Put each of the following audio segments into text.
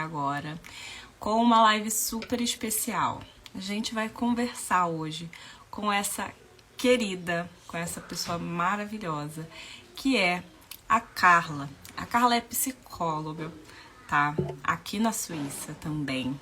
agora com uma live super especial. A gente vai conversar hoje com essa querida, com essa pessoa maravilhosa, que é a Carla. A Carla é psicóloga, tá? Aqui na Suíça também.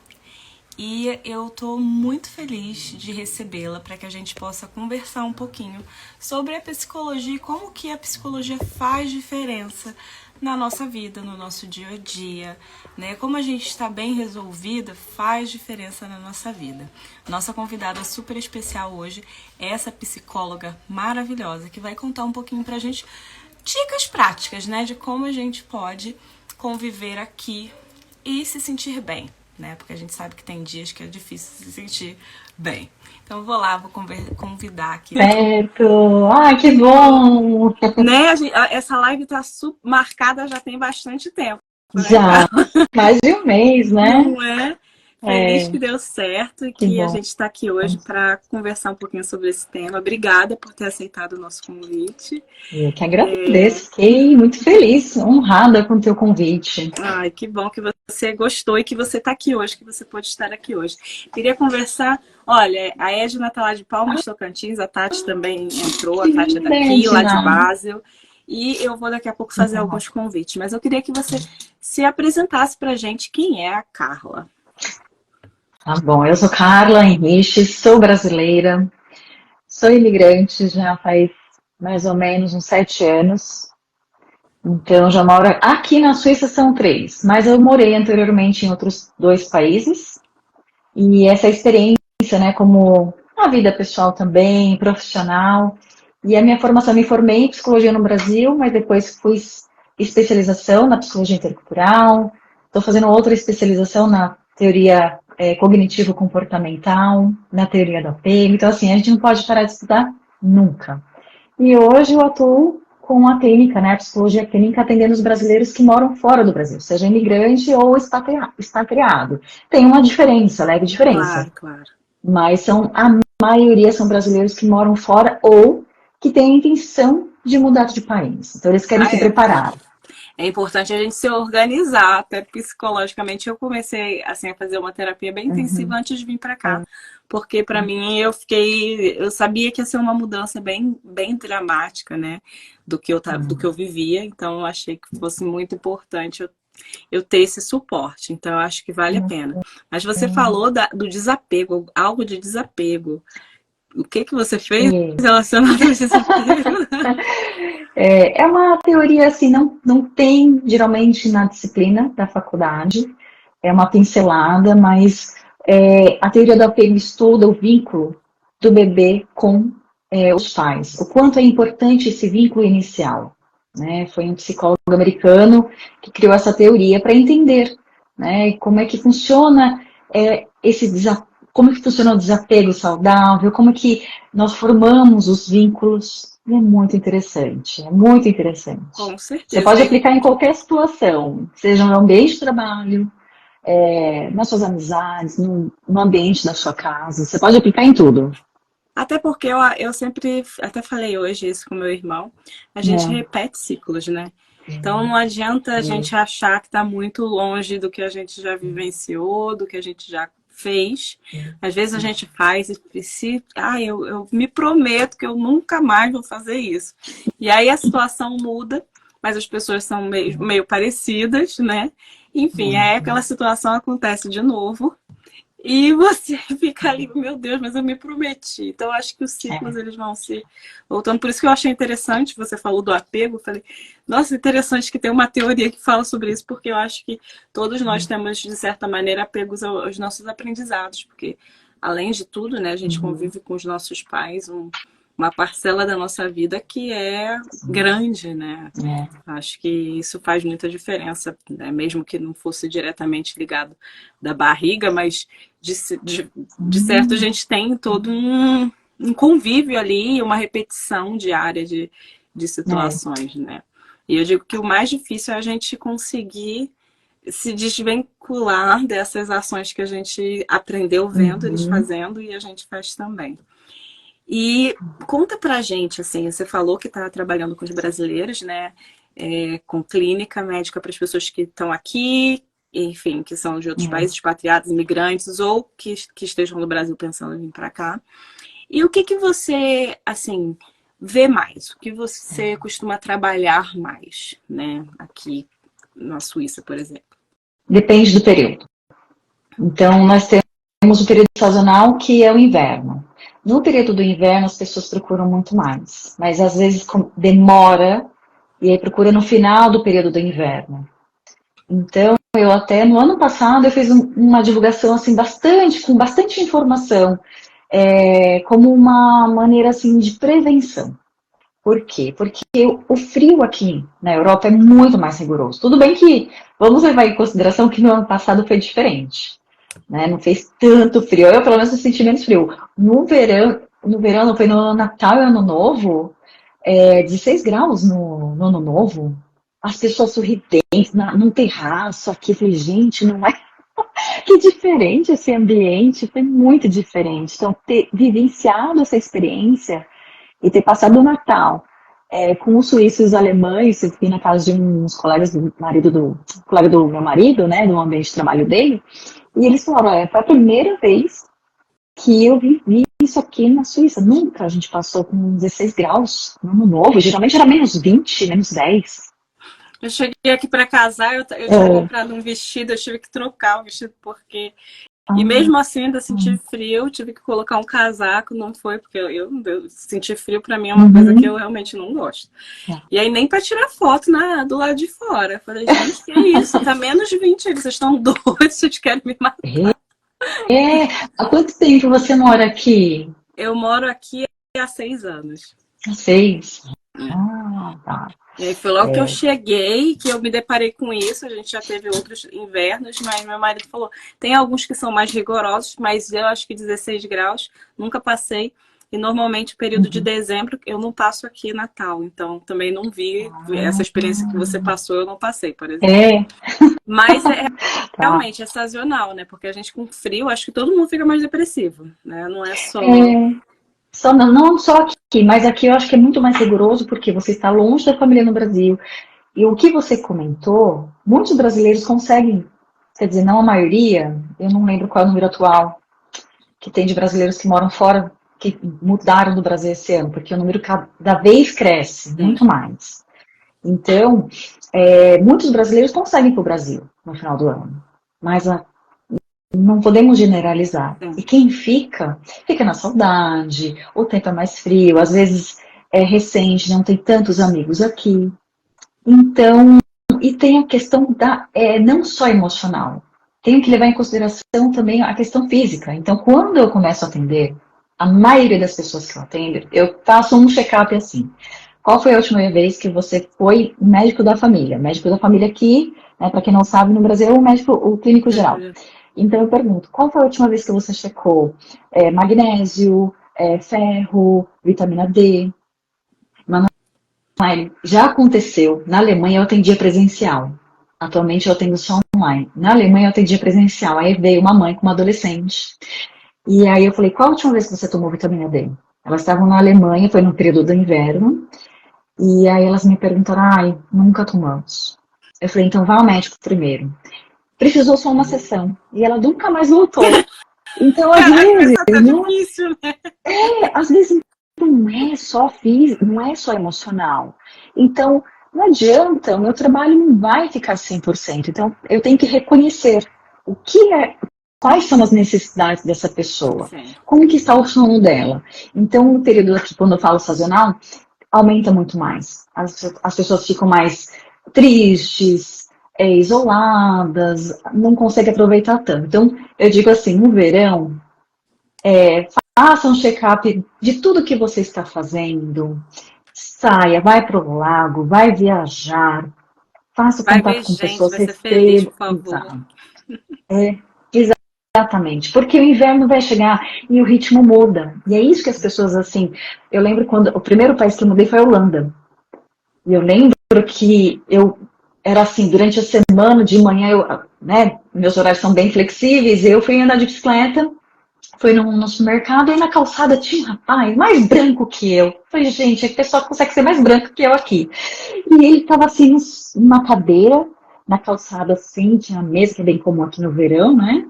E eu tô muito feliz de recebê-la para que a gente possa conversar um pouquinho sobre a psicologia e como que a psicologia faz diferença na nossa vida, no nosso dia a dia, né? Como a gente está bem resolvida faz diferença na nossa vida. Nossa convidada super especial hoje é essa psicóloga maravilhosa que vai contar um pouquinho pra gente dicas práticas, né? De como a gente pode conviver aqui e se sentir bem, né? Porque a gente sabe que tem dias que é difícil se sentir bem. Então eu vou lá, vou convidar aqui. Certo! Ah, que bom! Né? Essa live tá marcada já tem bastante tempo, né, Já, Carla? mais de um mês, né? Não é? Feliz É, que deu certo e que que a bom. gente está aqui hoje para conversar um pouquinho sobre esse tema. Obrigada por ter aceitado o nosso convite. Eu que agradeço, fiquei muito feliz, honrada com o teu convite. Ai, que bom que você gostou e que você está aqui hoje, que você pode estar aqui hoje. Queria conversar. Olha, a Edna está lá de Palmas, Tocantins, a Tati também entrou, a Que Tati é linda, daqui, lá de Edna! Basel. E eu vou daqui a pouco fazer alguns convites, mas eu queria que você se apresentasse para a gente quem é a Carla. Tá bom, eu sou Carla Henrique, sou brasileira, sou imigrante já faz mais ou menos uns 7 anos. Então, já moro aqui na Suíça são 3, mas eu morei anteriormente em outros 2 países. E essa experiência, né, como a vida pessoal também, profissional. E a minha formação, me formei em psicologia no Brasil, mas depois fiz especialização na psicologia intercultural. Estou fazendo outra especialização na teoria cognitivo-comportamental, na teoria do apego. Então, assim, a gente não pode parar de estudar nunca. E hoje eu atuo com a clínica, né, a psicologia clínica, atendendo os brasileiros que moram fora do Brasil, seja imigrante ou expatriado. Tem uma diferença, leve diferença, Claro, claro. mas a maioria são brasileiros que moram fora ou que têm a intenção de mudar de país. Então eles querem Ah, se é. preparar. É importante a gente se organizar, até psicologicamente. Eu comecei assim a fazer uma terapia bem intensiva Uhum. antes de vir para cá, porque para mim eu sabia que ia ser uma mudança bem dramática, né, do que eu vivia. Então eu achei que fosse muito importante eu ter esse suporte. Então eu acho que vale a pena. Mas você falou do desapego, algo de desapego. O que você fez E relacionado ao desapego? é uma teoria assim, não tem geralmente na disciplina da faculdade, é uma pincelada, mas a teoria do apego estuda o vínculo do bebê com os pais, o quanto é importante esse vínculo inicial. Né? Foi um psicólogo americano que criou essa teoria para entender, né, como é que funciona esse desapego, como é que funciona o desapego saudável, como é que nós formamos os vínculos. E é muito interessante, é muito interessante. Com Você certeza. pode aplicar em qualquer situação, seja no ambiente de trabalho, nas suas amizades, no ambiente da sua casa. Você pode aplicar em tudo. Até porque eu sempre, até falei hoje isso com meu irmão, a gente repete ciclos, né? Então não adianta a gente achar que está muito longe do que a gente já vivenciou, do que a gente já fez. Às vezes a gente faz e eu me prometo que eu nunca mais vou fazer isso. E aí a situação muda, mas as pessoas são meio parecidas, né? Enfim, aí aquela situação acontece de novo. E você fica ali, meu Deus, mas eu me prometi. Então, eu acho que os ciclos eles vão se voltando. Por isso que eu achei interessante, você falou do apego. Eu falei, nossa, interessante que tem uma teoria que fala sobre isso, porque eu acho que todos nós temos, de certa maneira, apegos aos nossos aprendizados. Porque, além de tudo, né, a gente convive com os nossos pais uma parcela da nossa vida que é grande, né? Acho que isso faz muita diferença, né? Mesmo que não fosse diretamente ligado da barriga, mas de certo a gente tem todo um convívio ali, uma repetição diária de situações, né? E eu digo que o mais difícil é a gente conseguir se desvincular dessas ações que a gente aprendeu vendo eles fazendo e a gente faz também. E conta pra gente, assim, você falou que está trabalhando com os brasileiros, né? Com clínica médica para as pessoas que estão aqui enfim, que são de outros países, expatriados, imigrantes, ou que estejam no Brasil pensando em vir para cá. E o que você, assim, vê mais? O que você costuma trabalhar mais, né, aqui na Suíça, por exemplo? Depende do período. Então, nós temos o período sazonal, que é o inverno. No período do inverno, as pessoas procuram muito mais, mas às vezes demora, e aí procura no final do período do inverno. Então, eu até, no ano passado, eu fiz uma divulgação, assim, com bastante informação, como uma maneira, assim, de prevenção. Por quê? Porque o frio aqui na Europa é muito mais rigoroso. Tudo bem que, vamos levar em consideração que no ano passado foi diferente, né? Não fez tanto frio. Eu, pelo menos, senti menos frio. No verão, foi no Natal e Ano Novo, 16 graus no Ano Novo. As pessoas sorridentes, num terraço aqui. Eu falei, gente, não é... Que diferente esse ambiente, foi muito diferente. Então, ter vivenciado essa experiência e ter passado o Natal com os suíços e os alemães, eu fui na casa de uns colegas colega do meu marido, né, do ambiente de trabalho dele, e eles falaram, foi a primeira vez que eu vi isso aqui na Suíça. Nunca a gente passou com 16 graus no ano novo, geralmente era menos 20, menos 10. Eu cheguei aqui para casar, eu tinha comprado um vestido, eu tive que trocar o vestido porque... E mesmo assim ainda senti frio, tive que colocar um casaco, não foi, porque eu sentir frio para mim é uma coisa que eu realmente não gosto. E aí nem para tirar foto do lado de fora. Eu falei, gente, que é isso? Tá menos 20, vocês estão doidos, vocês querem me matar. Há quanto tempo você mora aqui? Eu moro aqui há 6 anos. 6? Tá. E aí foi logo que eu cheguei, que eu me deparei com isso. A gente já teve outros invernos, mas meu marido falou, tem alguns que são mais rigorosos, mas eu acho que 16 graus, nunca passei. E normalmente, período de dezembro, eu não passo aqui Natal. Então, também não vi essa experiência que você passou, eu não passei, por exemplo. Mas realmente é sazonal, né? Porque a gente com frio, acho que todo mundo fica mais depressivo, né? Não é só... Não só aqui, mas aqui eu acho que é muito mais rigoroso porque você está longe da família no Brasil. E o que você comentou, muitos brasileiros conseguem, quer dizer, não a maioria, eu não lembro qual é o número atual, que tem de brasileiros que moram fora, que mudaram do Brasil esse ano, porque o número cada vez cresce, muito mais. Então, muitos brasileiros conseguem ir para o Brasil no final do ano, mas não podemos generalizar. E quem fica na saudade, o tempo é mais frio, às vezes é recente, não tem tantos amigos aqui. Então, e tem a questão não só emocional, tenho que levar em consideração também a questão física. Então, quando eu começo a atender, a maioria das pessoas que eu atendo, eu faço um check-up assim. Qual foi a última vez que você foi médico da família? Médico da família aqui, né, para quem não sabe, no Brasil é o clínico geral. Então eu pergunto, qual foi a última vez que você checou magnésio, ferro, vitamina D? Já aconteceu. Na Alemanha eu atendia presencial. Atualmente eu atendo só online. Na Alemanha eu atendia presencial. Aí veio uma mãe com uma adolescente. E aí eu falei, qual a última vez que você tomou vitamina D? Elas estavam na Alemanha, foi no período do inverno. E aí elas me perguntaram, nunca tomamos. Eu falei, então vá ao médico primeiro. Precisou só uma sessão. E ela nunca mais voltou. Então, às vezes... difícil, né? Às vezes não é só físico, não é só emocional. Então, não adianta, o meu trabalho não vai ficar 100%. Então, eu tenho que reconhecer quais são as necessidades dessa pessoa. Sim. Como que está o sono dela. Então, no período aqui, quando eu falo sazonal, aumenta muito mais. As pessoas ficam mais tristes, isoladas, não conseguem aproveitar tanto. Então, eu digo assim, no verão, faça um check-up de tudo que você está fazendo, saia, vai para o lago, vai viajar, faça contato com pessoas, feliz, por favor. Exatamente, porque o inverno vai chegar e o ritmo muda. E é isso que as pessoas, assim, eu lembro quando o primeiro país que eu mudei foi a Holanda. E eu lembro que eu era assim, durante a semana, de manhã, meus horários são bem flexíveis, eu fui andar de bicicleta, fui no supermercado e na calçada tinha um rapaz mais branco que eu. Falei, gente, a pessoa consegue ser mais branco que eu aqui. E ele estava assim, numa cadeira, na calçada assim, tinha a mesa, que é bem comum aqui no verão, né?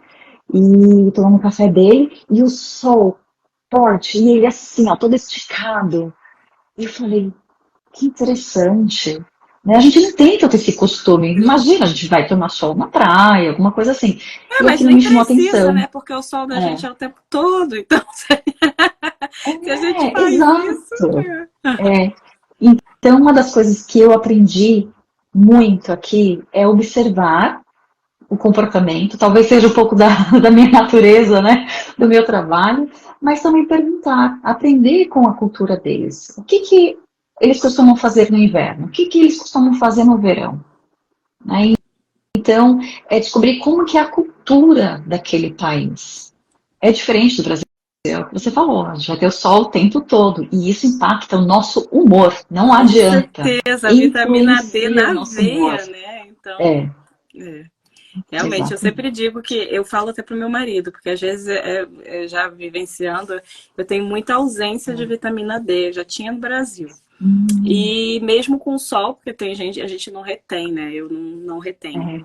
E tomamos um café dele, e o sol forte, e ele assim, ó, todo esticado. E eu falei, que interessante. Né? A gente não tem tanto esse costume. Imagina, a gente vai tomar sol na praia, alguma coisa assim. E Mas aquilo nem me chamou a precisa, atenção. né? Porque o sol da gente é o tempo todo. Então, se a gente faz isso... Exato. É. Então, uma das coisas que eu aprendi muito aqui é observar o comportamento, talvez seja um pouco da minha natureza, né, do meu trabalho, mas também perguntar, aprender com a cultura deles. O que eles costumam fazer no inverno? O que eles costumam fazer no verão? Né? Então, é descobrir como que é a cultura daquele país. É diferente do Brasil. É o que você falou, a gente vai ter o sol o tempo todo, e isso impacta o nosso humor, não Com adianta. certeza, a vitamina D Influencia o na nosso humor. veia, né? Então, É, é. Realmente, eu sempre exatamente. digo que eu falo até pro meu marido, porque às vezes, já vivenciando, eu tenho muita ausência de vitamina D, já tinha no Brasil. Hum, E mesmo com o sol, porque tem gente, a gente não retém, né? Eu não retenho. é.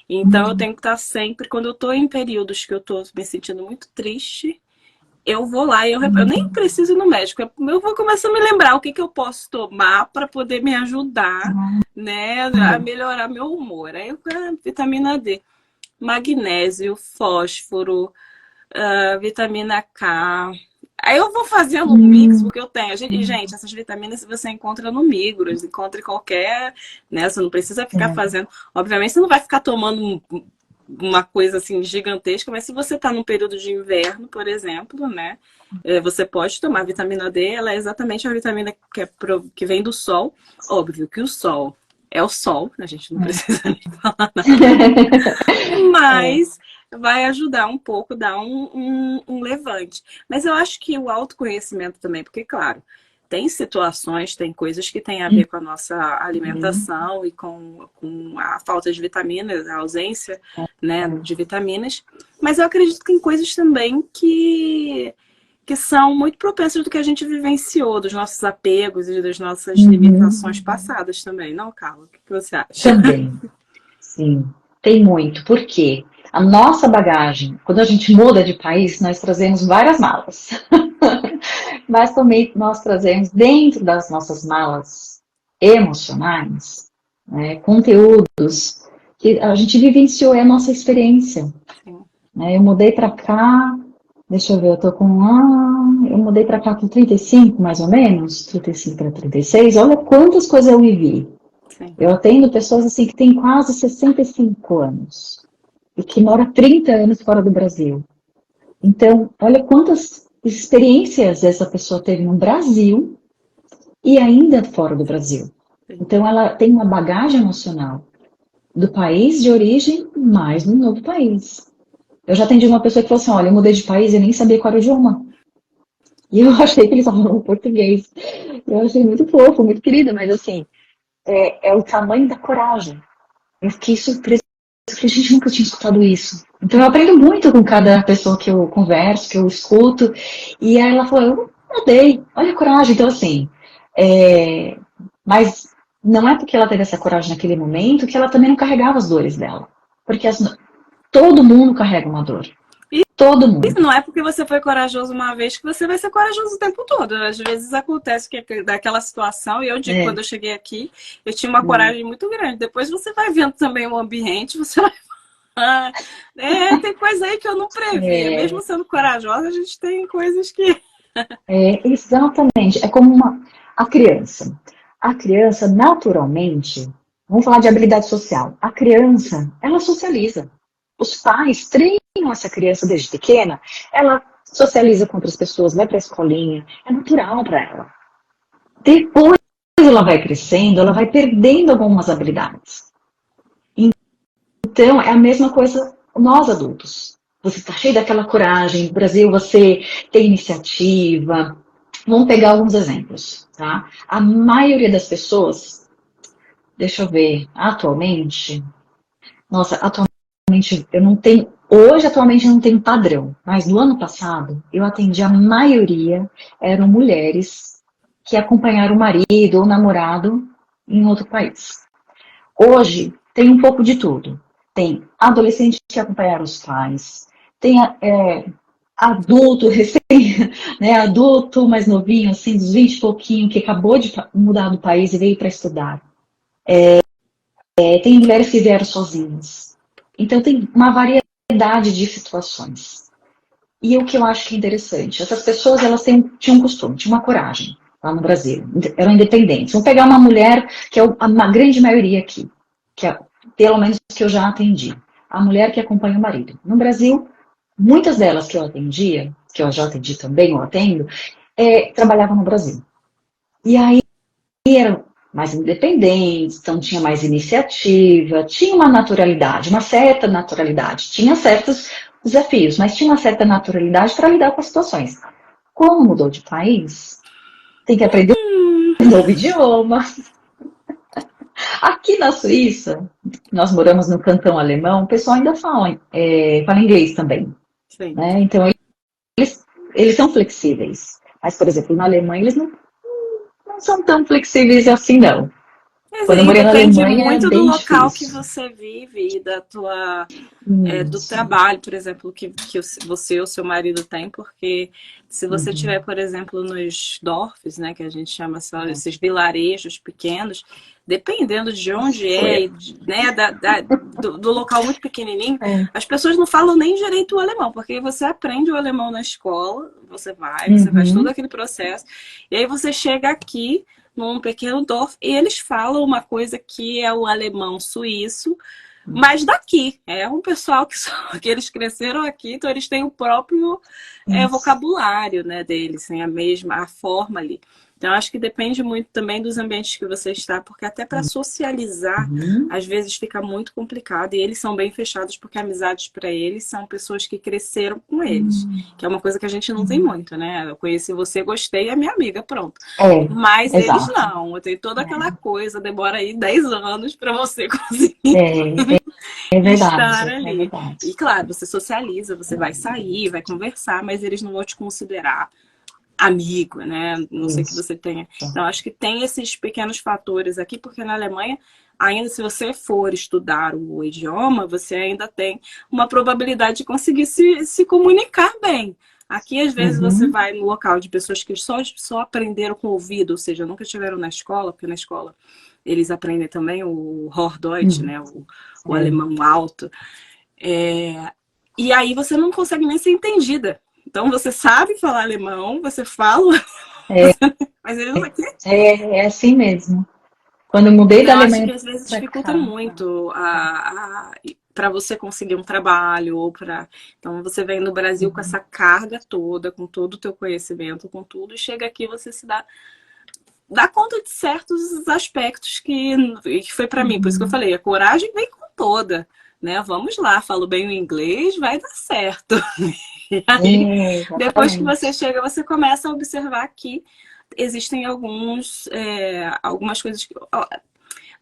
Então eu tenho que estar sempre, quando eu tô em períodos que eu tô me sentindo muito triste, eu vou lá e eu nem preciso ir no médico. Eu vou começar a me lembrar o que, que eu posso tomar para poder me ajudar, né, a melhorar meu humor. Aí vitamina D, magnésio, fósforo, vitamina K. Aí eu vou fazendo um mix, porque eu tenho. E, gente, essas vitaminas você encontra no Migros, encontra em qualquer. Né, você não precisa ficar É. fazendo. Obviamente, você não vai ficar tomando uma coisa assim gigantesca, mas se você está num período de inverno, por exemplo, né? Você pode tomar vitamina D, ela é exatamente a vitamina que vem do sol. Óbvio que o sol é o sol, a gente não precisa nem falar nada, É. mas vai ajudar um pouco, dar um levante. Mas eu acho que o autoconhecimento também, porque, claro, tem situações, tem coisas que têm a ver com a nossa Uhum. alimentação e com a falta de vitaminas, a ausência, né, de vitaminas, mas eu acredito que tem coisas também que são muito propensas do que a gente vivenciou, dos nossos apegos e das nossas Uhum. limitações passadas também, não, Carla? O que você acha? Também, sim, tem muito. Por quê? A nossa bagagem, quando a gente muda de país, nós trazemos várias malas. Mas também nós trazemos dentro das nossas malas emocionais, né, conteúdos que a gente vivenciou, é a nossa experiência. Sim. Né? Eu mudei para cá, deixa eu ver, eu mudei para cá com 35, mais ou menos, 35 para 36. Olha quantas coisas eu vivi. Sim. Eu atendo pessoas assim que têm quase 65 anos e que moram 30 anos fora do Brasil. Então, olha quantas experiências essa pessoa teve no Brasil e ainda fora do Brasil. Sim. Então, ela tem uma bagagem emocional do país de origem, mais no novo país. Eu já atendi uma pessoa que falou assim: olha, eu mudei de país e nem sabia qual era o idioma. E eu achei que eles falavam português. Eu achei muito fofo, muito querida, mas assim, é o tamanho da coragem. Eu fiquei surpresa. Eu falei, gente, nunca tinha escutado isso. Então eu aprendo muito com cada pessoa que eu converso, que eu escuto. E aí ela falou, eu mudei, olha a coragem. Então assim, mas não é porque ela teve essa coragem naquele momento que ela também não carregava as dores dela. Porque todo mundo carrega uma dor. E Todo mundo. não é porque você foi corajoso uma vez que você vai ser corajoso o tempo todo. Às vezes acontece que daquela situação, e eu digo, É, quando eu cheguei aqui, eu tinha uma coragem muito grande. Depois você vai vendo também o ambiente, você vai falar, tem coisa aí que eu não previa. Mesmo é, sendo corajosa, a gente tem coisas que... exatamente. É como a criança. A criança, naturalmente, vamos falar de habilidade social. A criança, ela socializa. Os pais treinam essa criança desde pequena, ela socializa com outras pessoas, vai para a escolinha, é natural para ela. Depois ela vai crescendo, ela vai perdendo algumas habilidades. Então, é a mesma coisa nós adultos. Você está cheio daquela coragem, no Brasil você tem iniciativa. Vamos pegar alguns exemplos, tá? A maioria das pessoas, deixa eu ver, atualmente eu não tenho, hoje atualmente eu não tenho padrão, mas no ano passado eu atendi a maioria, eram mulheres que acompanharam o marido ou namorado em outro país. Hoje tem um pouco de tudo. Tem adolescente que acompanharam os pais, tem adulto recém, né, adulto mais novinho, assim, dos 20 e pouquinho, que acabou de mudar do país e veio para estudar. Tem mulheres que vieram sozinhas. Então tem uma variedade de situações. E o que eu acho que é interessante, essas pessoas elas tinham um costume, tinham uma coragem lá no Brasil, eram independentes. Vamos pegar uma mulher, que é a grande maioria aqui, que é, pelo menos que eu já atendi, a mulher que acompanha o marido. No Brasil, muitas delas que eu atendia, que eu já atendi também, eu atendo, trabalhavam no Brasil. E aí eram mais independentes, então tinha mais iniciativa, tinha uma naturalidade, uma certa naturalidade, tinha certos desafios, mas tinha uma certa naturalidade para lidar com as situações. Como mudou de país, tem que aprender um novo idioma. Aqui na Suíça, nós moramos no cantão alemão, o pessoal ainda fala inglês também. Né? Então, eles são flexíveis. Mas, por exemplo, naAlemanha, eles não são tão flexíveis assim, não. Mas Quando eu aí morei na depende Alemanha, muito é do bem local que difícil. você vive e da tua, do trabalho, por exemplo, que você ou seu marido tem, porque se você tiver, por exemplo, nos dorfs, né, que a gente chama só esses vilarejos pequenos, dependendo de onde né, do local muito pequenininho, as pessoas não falam nem direito o alemão, porque você aprende o alemão na escola, você faz todo aquele processo, e aí você chega aqui num pequeno dorf, e eles falam uma coisa que é o alemão suíço, mas daqui. É um pessoal que eles cresceram aqui, então eles têm o próprio vocabulário, né, deles, têm a forma ali. Então, acho que depende muito também dos ambientes que você está, porque até para socializar, às vezes fica muito complicado. E eles são bem fechados, porque amizades para eles são pessoas que cresceram com eles, que é uma coisa que a gente não tem muito, né? Eu conheci você, gostei, é minha amiga, pronto. Mas eles Exato. não, tem toda aquela coisa, demora aí 10 anos para você conseguir estar Verdade, é ali. verdade. E claro, você socializa, você vai sair, vai conversar, mas eles não vão te considerar amigo, né? Não sei que você tenha. Então, acho que tem esses pequenos fatores aqui, porque na Alemanha, ainda se você for estudar o idioma, você ainda tem uma probabilidade de conseguir se comunicar bem. Aqui, às vezes, você vai no local de pessoas que só aprenderam com o ouvido, ou seja, nunca estiveram na escola, porque na escola eles aprendem também o Hochdeutsch, né? O alemão alto. E aí você não consegue nem ser entendida. Então você sabe falar alemão, você fala, mas eles não aqui. É assim mesmo. Quando eu mudei da Então acho que Alemanha às vezes para dificulta cá. muito para você conseguir um trabalho ou para. Então você vem no Brasil com essa carga toda, com todo o teu conhecimento, com tudo, e chega aqui você se dá conta de certos aspectos que foi para mim. Por isso que eu falei, a coragem vem com toda. Né? Vamos lá, falo bem o inglês, vai dar certo. E aí, depois que você chega, você começa a observar que existem algumas coisas que.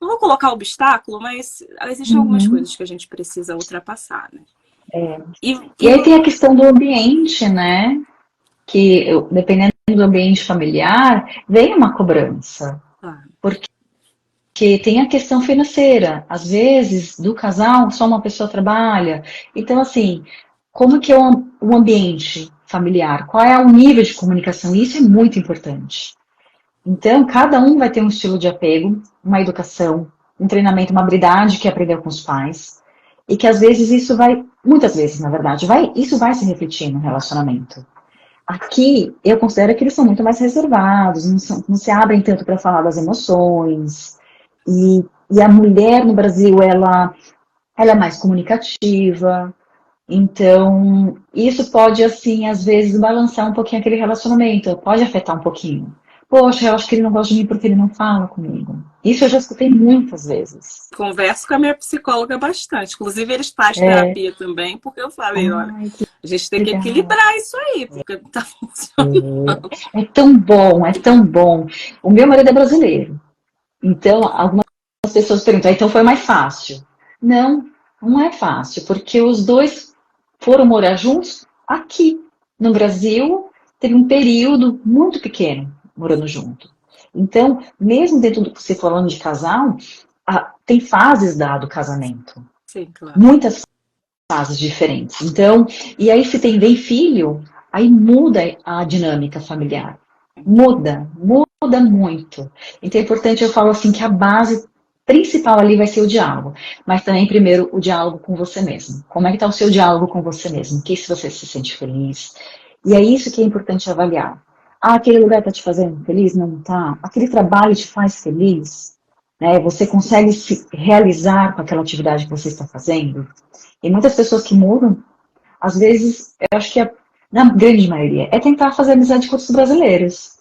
Não vou colocar obstáculo, mas existem algumas coisas que a gente precisa ultrapassar. Né? E aí tem a questão do ambiente, né? Que dependendo do ambiente familiar, vem uma cobrança. Porque tem a questão financeira. Às vezes, do casal, só uma pessoa trabalha. Então, assim, como que é o ambiente familiar? Qual é o nível de comunicação? Isso é muito importante. Então, cada um vai ter um estilo de apego, uma educação, um treinamento, uma habilidade que aprendeu com os pais. E que às vezes isso vai, muitas vezes, na verdade, isso vai se refletir no relacionamento. Aqui, eu considero que eles são muito mais reservados, não se abrem tanto para falar das emoções. E a mulher no Brasil, ela é mais comunicativa. Então, isso pode, assim, às vezes, balançar um pouquinho aquele relacionamento, pode afetar um pouquinho. Poxa, eu acho que ele não gosta de mim porque ele não fala comigo. Isso eu já escutei muitas vezes. Converso com a minha psicóloga bastante. Inclusive, eles fazem terapia também, porque eu falei, olha, a gente tem que equilibrar isso aí, porque não tá funcionando. É tão bom, é tão bom. O meu marido é brasileiro. Então, algumas pessoas perguntam, então foi mais fácil. Não, não é fácil, porque os dois foram morar juntos aqui. No Brasil, teve um período muito pequeno morando junto. Então, mesmo dentro do que você falando de casal, tem fases do casamento. Sim, claro. Muitas fases diferentes. Então, e aí se tem bem filho, aí muda a dinâmica familiar. Muda muito. Então é importante, eu falo assim, que a base principal ali vai ser o diálogo. Mas também, primeiro, o diálogo com você mesmo. Como é que está o seu diálogo com você mesmo? Que se você se sente feliz? E é isso que é importante avaliar. Ah, aquele lugar está te fazendo feliz? Não está. Aquele trabalho te faz feliz? Né? Você consegue se realizar com aquela atividade que você está fazendo? E muitas pessoas que mudam, às vezes, eu acho que na grande maioria, é tentar fazer amizade com outros brasileiros.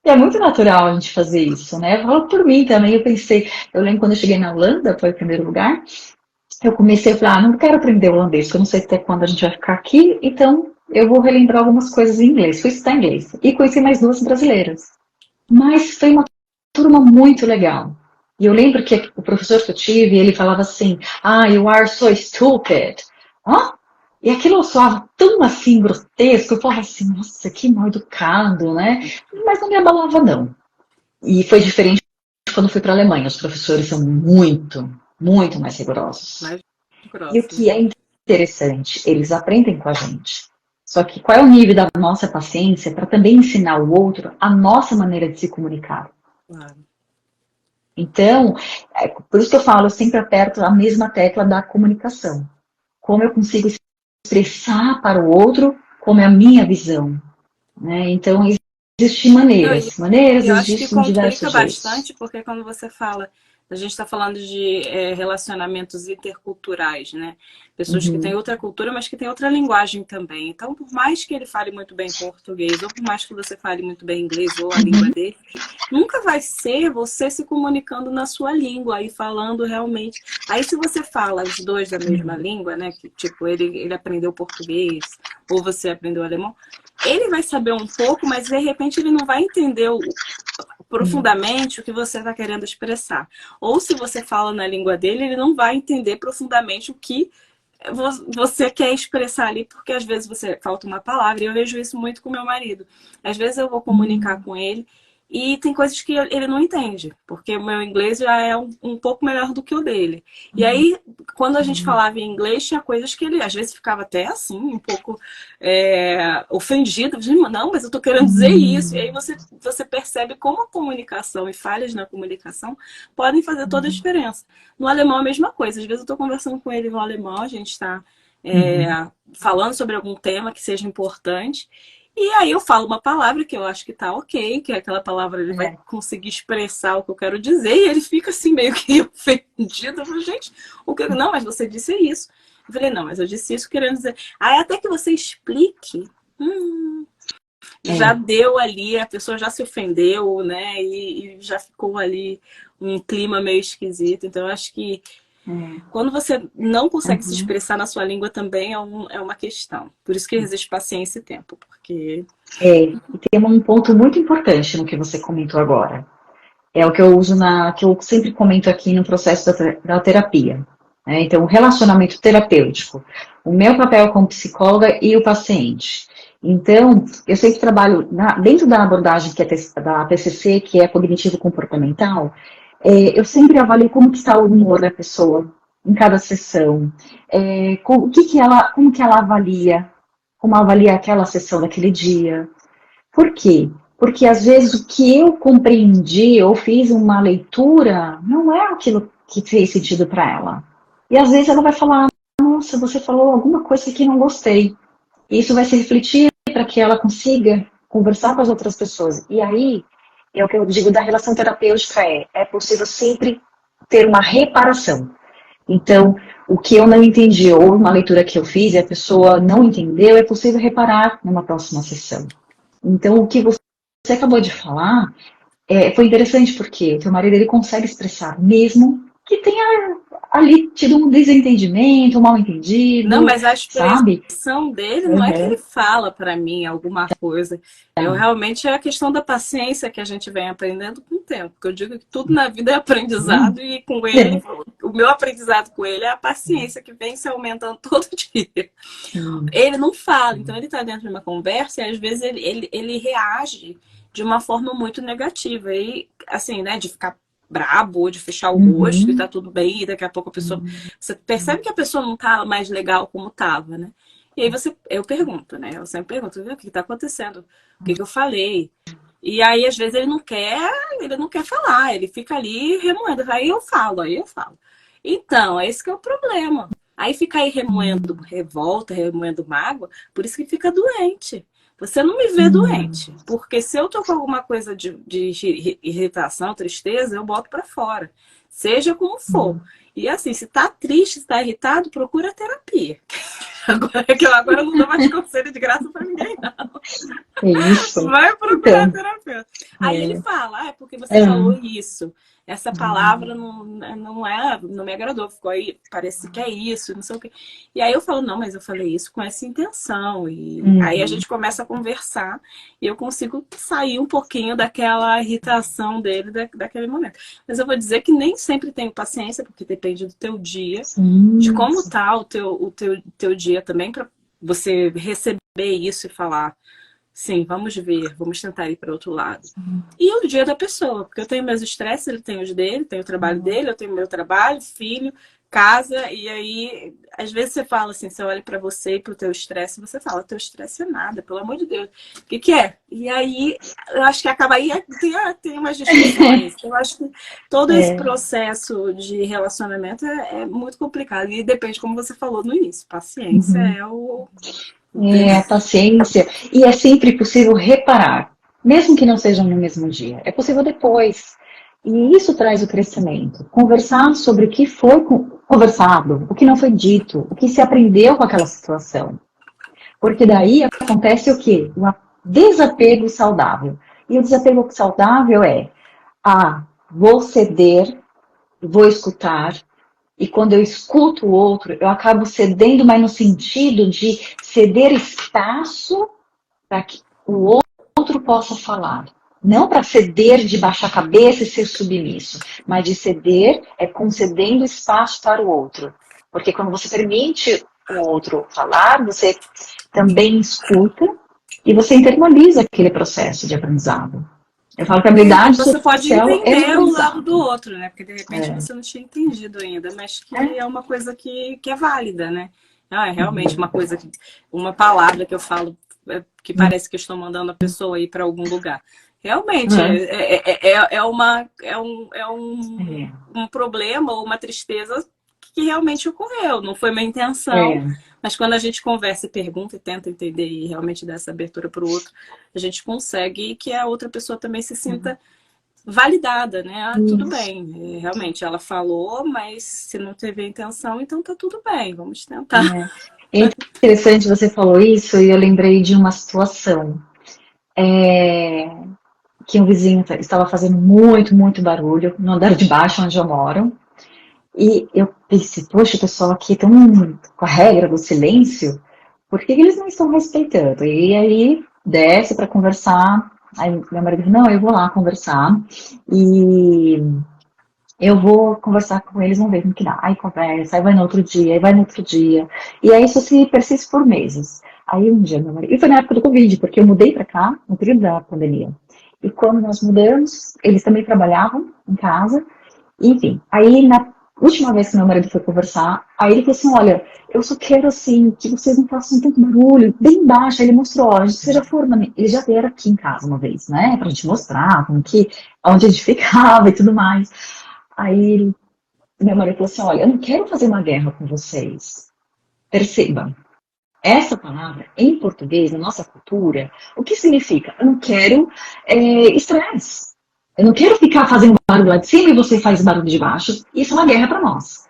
E é muito natural a gente fazer isso, né? Eu falo por mim também, eu lembro quando eu cheguei na Holanda, foi o primeiro lugar, eu comecei a falar, não quero aprender holandês, porque eu não sei até quando a gente vai ficar aqui, então eu vou relembrar algumas coisas em inglês. Fui estudar inglês. E conheci mais duas brasileiras. Mas foi uma turma muito legal. E eu lembro que o professor que eu tive, ele falava assim, you are so stupid. Hã? E aquilo soava tão assim grotesco, eu falava assim, nossa, que mal educado, né? Mas não me abalava, não. E foi diferente quando fui para a Alemanha. Os professores são muito mais rigorosos. Mais E o grosso. que é interessante, eles aprendem com a gente. Só que qual é o nível da nossa paciência para também ensinar o outro a nossa maneira de se comunicar? Claro. Então, por isso que eu falo, eu sempre aperto a mesma tecla da comunicação. Como eu consigo expressar para o outro como é a minha visão. Né? Então, existem Não, maneiras, e eu acho que existem complica diversos jeitos. bastante, porque quando você fala, a gente está falando de relacionamentos interculturais, né? Pessoas que têm Uhum. outra cultura, mas que têm outra linguagem também. Então, por mais que ele fale muito bem português, ou por mais que você fale muito bem inglês ou a língua dele, nunca vai ser você se comunicando na sua língua e falando realmente. Aí, se você fala os dois da mesma língua, né? Que, tipo, ele aprendeu português, ou você aprendeu alemão, ele vai saber um pouco, mas de repente ele não vai entender profundamente o que você está querendo expressar. Ou se você fala na língua dele, ele não vai entender profundamente o que você quer expressar ali, porque às vezes você falta uma palavra, e eu vejo isso muito com meu marido. Às vezes eu vou comunicar com ele e tem coisas que ele não entende, porque o meu inglês já é um pouco melhor do que o dele. E aí, quando a gente falava em inglês, tinha coisas que ele às vezes ficava até assim, um pouco ofendido. Não, mas eu tô querendo dizer isso. E aí você percebe como a comunicação e falhas na comunicação podem fazer toda a diferença. No alemão, a mesma coisa. Às vezes eu tô conversando com ele no alemão, a gente está falando sobre algum tema que seja importante. E aí eu falo uma palavra que eu acho que tá ok, que é aquela palavra ele vai conseguir expressar o que eu quero dizer, e ele fica assim meio que ofendido. Eu falo, gente, o que não, mas você disse isso. Eu falei, não, mas eu disse isso querendo dizer. Aí até que você explique, já deu ali, a pessoa já se ofendeu, né? E já ficou ali um clima meio esquisito. Então eu acho que quando você não consegue se expressar na sua língua também é uma questão. Por isso que existe paciência e tempo, porque... E tem um ponto muito importante no que você comentou agora. É o que eu uso que eu sempre comento aqui no processo da terapia. Né? Então, o relacionamento terapêutico. O meu papel como psicóloga e o paciente. Então, eu sempre trabalho dentro da abordagem que é da PCC, que é cognitivo-comportamental, eu sempre avalio como que está o humor da pessoa em cada sessão, como que ela avalia, como avalia aquela sessão daquele dia. Por quê? Porque às vezes o que eu compreendi ou fiz uma leitura não é aquilo que fez sentido para ela. E às vezes ela vai falar, nossa, você falou alguma coisa que não gostei. Isso vai se refletir para que ela consiga conversar com as outras pessoas. E aí, é o que eu digo da relação terapêutica é possível sempre ter uma reparação. Então, o que eu não entendi ou uma leitura que eu fiz e a pessoa não entendeu, é possível reparar numa próxima sessão. Então, o que você acabou de falar foi interessante porque o teu marido ele consegue expressar, mesmo que tenha ali tido um desentendimento, um mal Não, entendido, mas a sabe? expressão dele não é que ele Uhum. fala para mim alguma coisa. Eu realmente é a questão da paciência que a gente vem aprendendo com o tempo. Porque eu digo que tudo na vida é aprendizado e com ele, o meu aprendizado com ele é a paciência que vem se aumentando todo dia. Sim. Ele não fala, então ele está dentro de uma conversa e às vezes ele reage de uma forma muito negativa. E, assim, né, de ficar brabo, ou de fechar o rosto e tá tudo bem, e daqui a pouco a pessoa... Você percebe que a pessoa não tá mais legal como tava, né? E aí eu pergunto, né? Eu sempre pergunto, o que tá acontecendo? O que eu falei? E aí, às vezes, ele não quer falar, ele fica ali remoendo. Aí eu falo. Então, esse que é o problema. Aí fica aí remoendo revolta, remoendo mágoa, por isso que fica doente. Você não me vê doente, porque se eu tô com alguma coisa de irritação, tristeza, eu boto pra fora. Seja como for. E assim, se tá triste, se tá irritado, procura terapia. Agora eu não dou mais conselho de graça pra ninguém, não. É isso. Vai procurar Então, terapeuta. Aí ele fala, é porque você falou isso. Essa palavra não me agradou. Ficou aí, parece que é isso, não sei o quê. E aí eu falo, não, mas eu falei isso com essa intenção. E aí a gente começa a conversar e eu consigo sair um pouquinho daquela irritação dele, daquele momento. Mas eu vou dizer que nem sempre tenho paciência, porque depende do teu dia, de como tá o teu dia também, para você receber isso e falar, sim, vamos ver, vamos tentar ir para outro lado. E o dia da pessoa, porque eu tenho meus estresses, ele tem os dele, tem o trabalho dele, eu tenho meu trabalho, filho, casa, e aí, às vezes você fala assim, você olha para você e pro teu estresse, você fala, teu estresse é nada, pelo amor de Deus, o que é? E aí, eu acho que acaba aí, tem umas discussões. Eu acho que todo esse processo de relacionamento é muito complicado, e depende, como você falou no início, paciência é o... a paciência. E é sempre possível reparar, mesmo que não seja no mesmo dia. É possível depois. E isso traz o crescimento. Conversar sobre o que foi conversado, o que não foi dito, o que se aprendeu com aquela situação. Porque daí acontece o quê? O desapego saudável. E o desapego saudável é, vou ceder, vou escutar, e quando eu escuto o outro, eu acabo cedendo, mas no sentido de ceder espaço para que o outro possa falar. Não para ceder de baixar a cabeça e ser submisso, mas de ceder é concedendo espaço para o outro. Porque quando você permite o outro falar, você também escuta e você internaliza aquele processo de aprendizado. Eu falo que a habilidade você pode social entender o lado do outro, né? Porque de repente você não tinha entendido ainda, mas que é uma coisa que é válida, né? É realmente uma coisa, uma palavra que eu falo que parece que eu estou mandando a pessoa ir para algum lugar. Realmente, um problema ou uma tristeza que realmente ocorreu, não foi minha intenção. Mas quando a gente conversa e pergunta e tenta entender e realmente dá essa abertura para o outro, a gente consegue que a outra pessoa também se sinta validada, né? Tudo bem, realmente ela falou, mas se não teve a intenção, então tá tudo bem, vamos tentar. É interessante você falou isso e eu lembrei de uma situação que um vizinho estava fazendo muito barulho no andar de baixo onde eu moro. E eu pensei, poxa, o pessoal aqui é tão com a regra do silêncio, por que eles não estão respeitando? E aí desce para conversar, aí meu marido disse, não, eu vou lá conversar e eu vou conversar com eles, vamos ver como que dá. Aí conversa, aí vai no outro dia, aí vai no outro dia. E aí isso se persiste por meses. Aí um dia meu marido, e foi na época do Covid, porque eu mudei para cá no período da pandemia. E quando nós mudamos, eles também trabalhavam em casa, enfim, aí na última vez que meu marido foi conversar, aí ele falou assim, olha, eu só quero assim, que vocês não façam tanto barulho, bem baixo. Aí ele mostrou, olha, você já foram eles já vieram aqui em casa uma vez, né, pra gente mostrar como que, onde a gente ficava e tudo mais. Aí meu marido falou assim, olha, eu não quero fazer uma guerra com vocês. Perceba, essa palavra, em português, na nossa cultura, o que significa? Eu não quero estresse. Eu não quero ficar fazendo barulho lá de cima e você faz barulho de baixo. Isso é uma guerra para nós.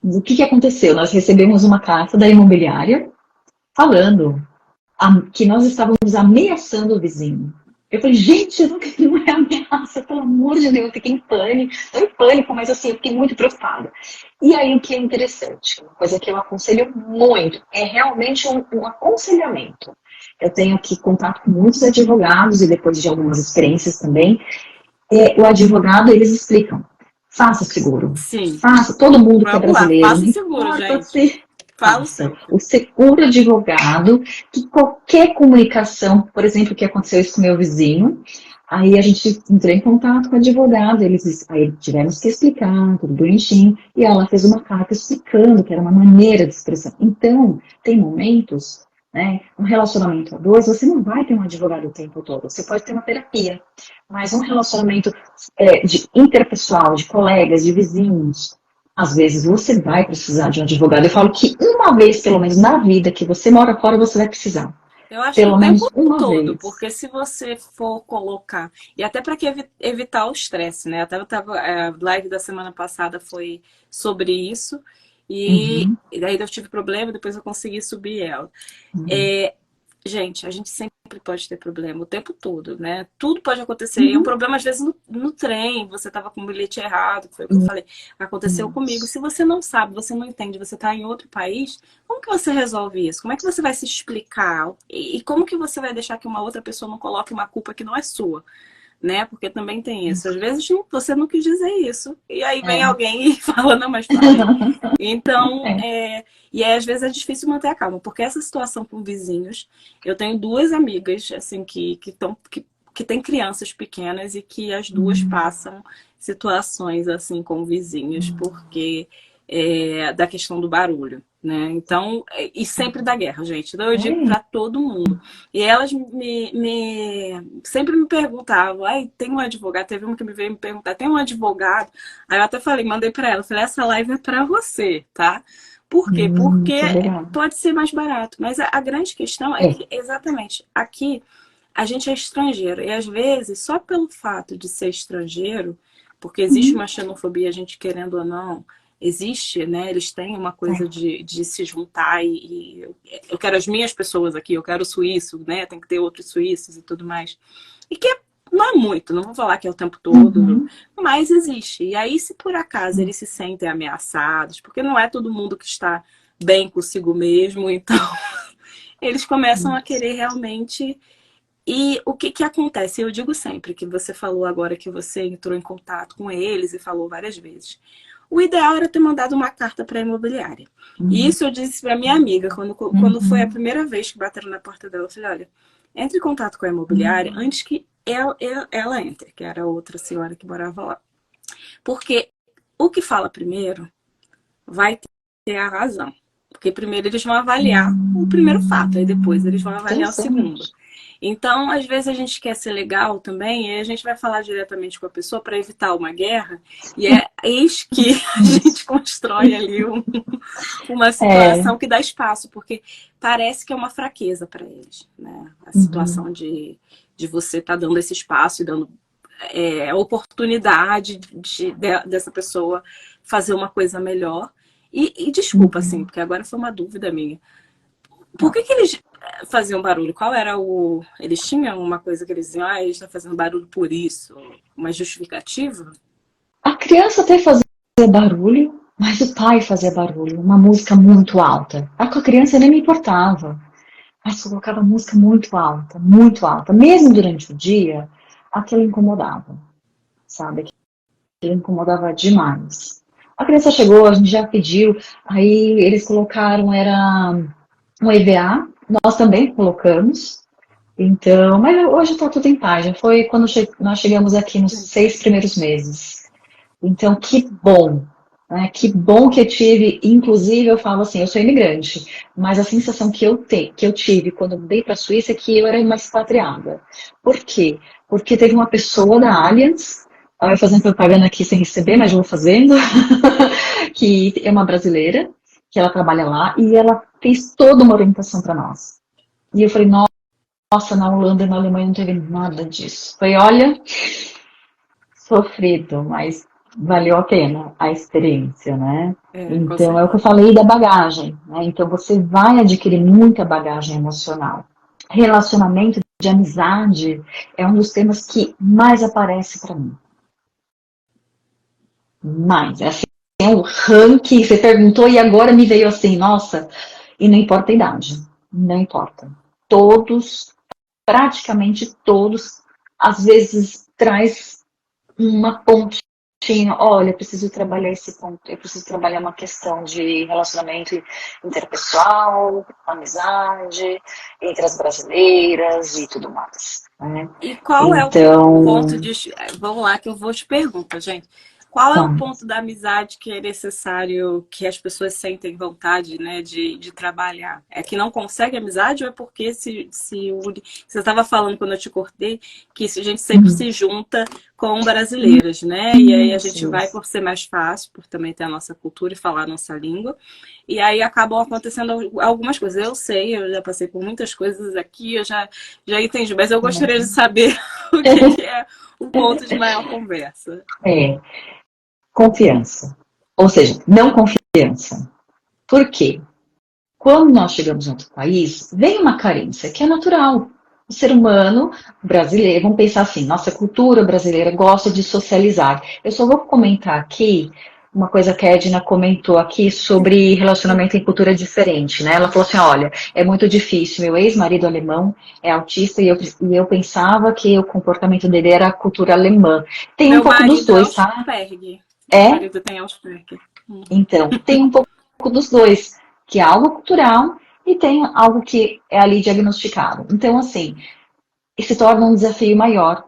O que aconteceu? Nós recebemos uma carta da imobiliária falando que nós estávamos ameaçando o vizinho. Eu falei, gente, não é ameaça, pelo amor de Deus, eu fiquei em pânico. Não em pânico, mas assim, eu fiquei muito preocupada. E aí o que é interessante, uma coisa que eu aconselho muito, é realmente um aconselhamento. Eu tenho aqui contato com muitos advogados e depois de algumas experiências também, o advogado, eles explicam, faça seguro. Sim. Faça, todo mundo que é brasileiro. Faça seguro, gente. Faça o seguro advogado, que qualquer comunicação, por exemplo, o que aconteceu isso com meu vizinho, Aí a gente entrou em contato com o advogado, aí tivemos que explicar, tudo bonitinho, e ela fez uma carta explicando que era uma maneira de expressão. Então, tem momentos, né, um relacionamento a dois, você não vai ter um advogado o tempo todo, você pode ter uma terapia, mas um relacionamento de interpessoal, de colegas, de vizinhos, às vezes você vai precisar de um advogado. Eu falo que uma vez, pelo menos na vida que você mora fora, você vai precisar. Eu acho que o Pelo tempo menos uma todo, vez. porque se você for colocar, e até para que evitar o estresse, né? Até eu tava, a live da semana passada foi sobre isso, e daí eu tive problema, depois eu consegui subir ela. Uhum. É, gente, a gente sempre pode ter problema o tempo todo, né? Tudo pode acontecer. E um Uhum. problema, às vezes, no trem, você estava com o bilhete errado, que foi o que eu falei. Aconteceu comigo. Se você não sabe, você não entende, você está em outro país, como que você resolve isso? Como é que você vai se explicar? E como que você vai deixar que uma outra pessoa não coloque uma culpa que não é sua? Né? Porque também tem isso. Às vezes você não quis dizer isso. E aí vem É. alguém e fala, não, mas falei. Então, É. e aí, às vezes é difícil manter a calma, porque essa situação com vizinhos, eu tenho duas amigas, assim, que têm crianças pequenas e que as duas passam situações, assim, com vizinhos, porque da questão do barulho, né? Então, e sempre da guerra, gente. Então, eu digo É. para todo mundo. E elas sempre me perguntavam, ai, tem um advogado, teve uma que me veio me perguntar, tem um advogado? Aí eu até falei, mandei para ela, falei, essa live é para você, tá? Por quê? Porque Que legal. pode ser mais barato, mas a grande questão é É. que, exatamente, aqui a gente é estrangeiro, e às vezes, só pelo fato de ser estrangeiro, porque existe Uhum. uma xenofobia, a gente querendo ou não, existe, né? Eles têm uma coisa É. de se juntar e eu quero as minhas pessoas aqui, eu quero o suíço, né? Tem que ter outros suíços e tudo mais. E que não é muito, não vou falar que é o tempo todo, Uhum. mas existe. E aí, se por acaso eles se sentem ameaçados, porque não é todo mundo que está bem consigo mesmo, então eles começam a querer realmente. E o que acontece? Eu digo sempre que você falou agora que você entrou em contato com eles e falou várias vezes. O ideal era ter mandado uma carta para a imobiliária. E Uhum. isso eu disse para minha amiga quando foi a Uhum. primeira vez que bateram na porta dela. Eu falei: olha, entre em contato com a imobiliária Uhum. antes que ela entre, que era outra senhora que morava lá. Porque o que fala primeiro vai ter a razão. Porque primeiro eles vão avaliar o primeiro fato, aí depois eles vão avaliar o segundo. Interessante. Então, às vezes a gente quer ser legal também, e a gente vai falar diretamente com a pessoa para evitar uma guerra, e é eis que a gente constrói ali uma É. situação que dá espaço, porque parece que é uma fraqueza para eles, né? A Uhum. situação de você estar dando esse espaço e dando oportunidade dessa pessoa fazer uma coisa melhor. E desculpa, assim, Uhum. porque agora foi uma dúvida minha. Por Não. que eles faziam barulho? Qual era o. Eles tinham uma coisa que eles diziam, ah, ele está fazendo barulho por isso? Uma justificativa? A criança até fazia barulho, mas o pai fazia barulho, uma música muito alta. A com a criança nem me importava, mas colocava música muito alta, muito alta. Mesmo durante o dia, aquilo incomodava, sabe? Aquilo incomodava demais. A criança chegou, a gente já pediu, aí eles colocaram, era um EVA, nós também colocamos. Então, mas hoje está tudo em paz. Já foi quando nós chegamos aqui nos 6 primeiros meses. Então, que bom, né? Que bom que eu tive. Inclusive, eu falo assim, eu sou imigrante, mas a sensação que eu tive quando eu mudei para a Suíça é que eu era uma expatriada. Por quê? Porque teve uma pessoa da Allianz, ela vai fazendo propaganda aqui sem receber, mas eu vou fazendo, que é uma brasileira, que ela trabalha lá, e ela fez toda uma orientação para nós. E eu falei, nossa, na Holanda e na Alemanha não teve nada disso. Foi, olha, sofrido, mas valeu a pena a experiência, né? Com Então, é o que eu certeza. falei da bagagem, né? Então, você vai adquirir muita bagagem emocional. Relacionamento de amizade é um dos temas que mais aparece para mim. Mais. É assim, é um ranking, você perguntou e agora me veio assim, nossa, e não importa a idade, não importa. Todos, praticamente todos, às vezes traz uma ponte tinha, olha, eu preciso trabalhar esse ponto, eu preciso trabalhar uma questão de relacionamento interpessoal, amizade, entre as brasileiras e tudo mais, né? E qual é o ponto Então, de... Vamos lá que eu vou te perguntar, gente. Qual é o então, ponto da amizade que é necessário que as pessoas sentem vontade, né, de trabalhar? É que não consegue amizade ou é porque se une? Você estava falando quando eu te cortei que a gente sempre se junta com brasileiras, né? E aí a gente vai isso. por ser mais fácil, por também ter a nossa cultura e falar a nossa língua. E aí acabam acontecendo algumas coisas. Eu sei, eu já passei por muitas coisas aqui, já entendi, mas eu gostaria de saber o que é o ponto de maior conversa. É, confiança. Ou seja, não confiança. Por quê? Quando nós chegamos em outro país, vem uma carência que é natural. O ser humano brasileiro, vamos pensar assim, nossa cultura brasileira gosta de socializar. Eu só vou comentar aqui uma coisa que a Edna comentou aqui sobre relacionamento em cultura diferente, né? Ela falou assim, olha, é muito difícil, meu ex-marido alemão é autista e eu pensava que o comportamento dele era a cultura alemã. Tem um Meu pouco dos marido é dois, tá? Asperger. Meu É, marido tem Asperger. Uhum. então, tem um pouco dos dois, que é algo cultural e tem algo que é ali diagnosticado. Então, assim, se torna um desafio maior,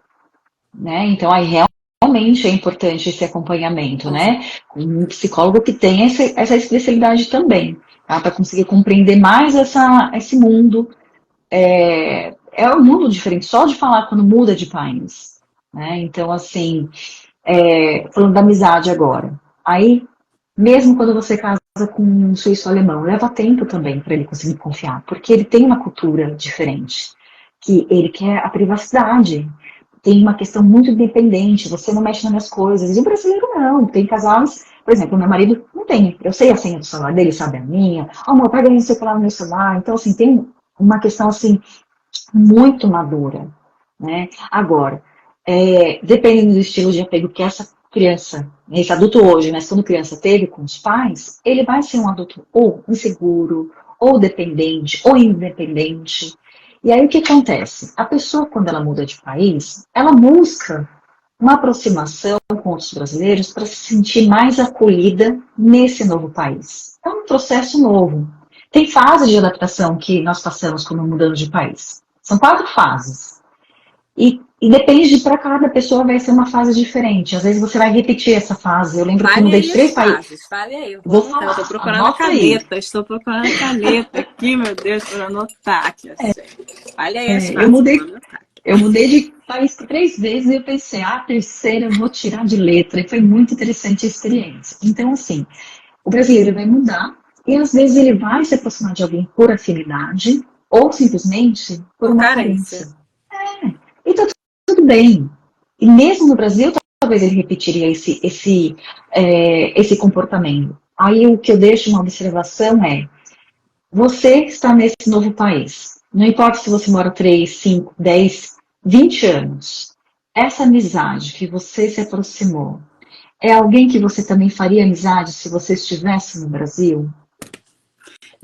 né? Então, aí realmente é importante esse acompanhamento, né? Um psicólogo que tem essa especialidade também, tá? Para conseguir compreender mais esse mundo. É um mundo diferente, só de falar quando muda de país, né? Então, assim, falando da amizade agora. Aí mesmo quando você casa com um suíço-alemão, leva tempo também para ele conseguir confiar, porque ele tem uma cultura diferente, que ele quer a privacidade, tem uma questão muito independente, você não mexe nas minhas coisas. E o brasileiro não, tem casais, por exemplo, meu marido não tem, eu sei a senha do celular dele, sabe a minha, amor, pega aí o celular no meu celular. Então, assim, tem uma questão, assim, muito madura, né? Agora, dependendo do estilo de apego que essa criança, esse adulto hoje, mas quando criança teve com os pais, ele vai ser um adulto ou inseguro, ou dependente, ou independente. E aí o que acontece? A pessoa, quando ela muda de país, ela busca uma aproximação com outros brasileiros para se sentir mais acolhida nesse novo país. É um processo novo. Tem fase de adaptação que nós passamos quando mudamos de país. São 4 fases. E depende de para cada pessoa vai ser uma fase diferente. Às vezes você vai repetir essa fase. Eu lembro que eu Fale mudei de aí as 3 países. fases, fale aí, eu vou Vou anotar. Eu tô falar, procurando a anota aí. caneta, estou procurando a caneta aqui, meu Deus, para anotar aqui, assim. Fale aí as Eu fases, eu vou mudei, anotar. eu mudei de país 3 vezes e eu pensei, a terceira eu vou tirar de letra. E foi muito interessante a experiência. Então, assim, o brasileiro vai mudar e às vezes ele vai se aproximar de alguém por afinidade ou simplesmente por Por uma carência. carência. E tá tudo bem. E mesmo no Brasil, talvez ele repetiria esse comportamento. Aí o que eu deixo uma observação é: você está nesse novo país. Não importa se você mora 3, 5, 10, 20 anos. Essa amizade que você se aproximou é alguém que você também faria amizade se você estivesse no Brasil?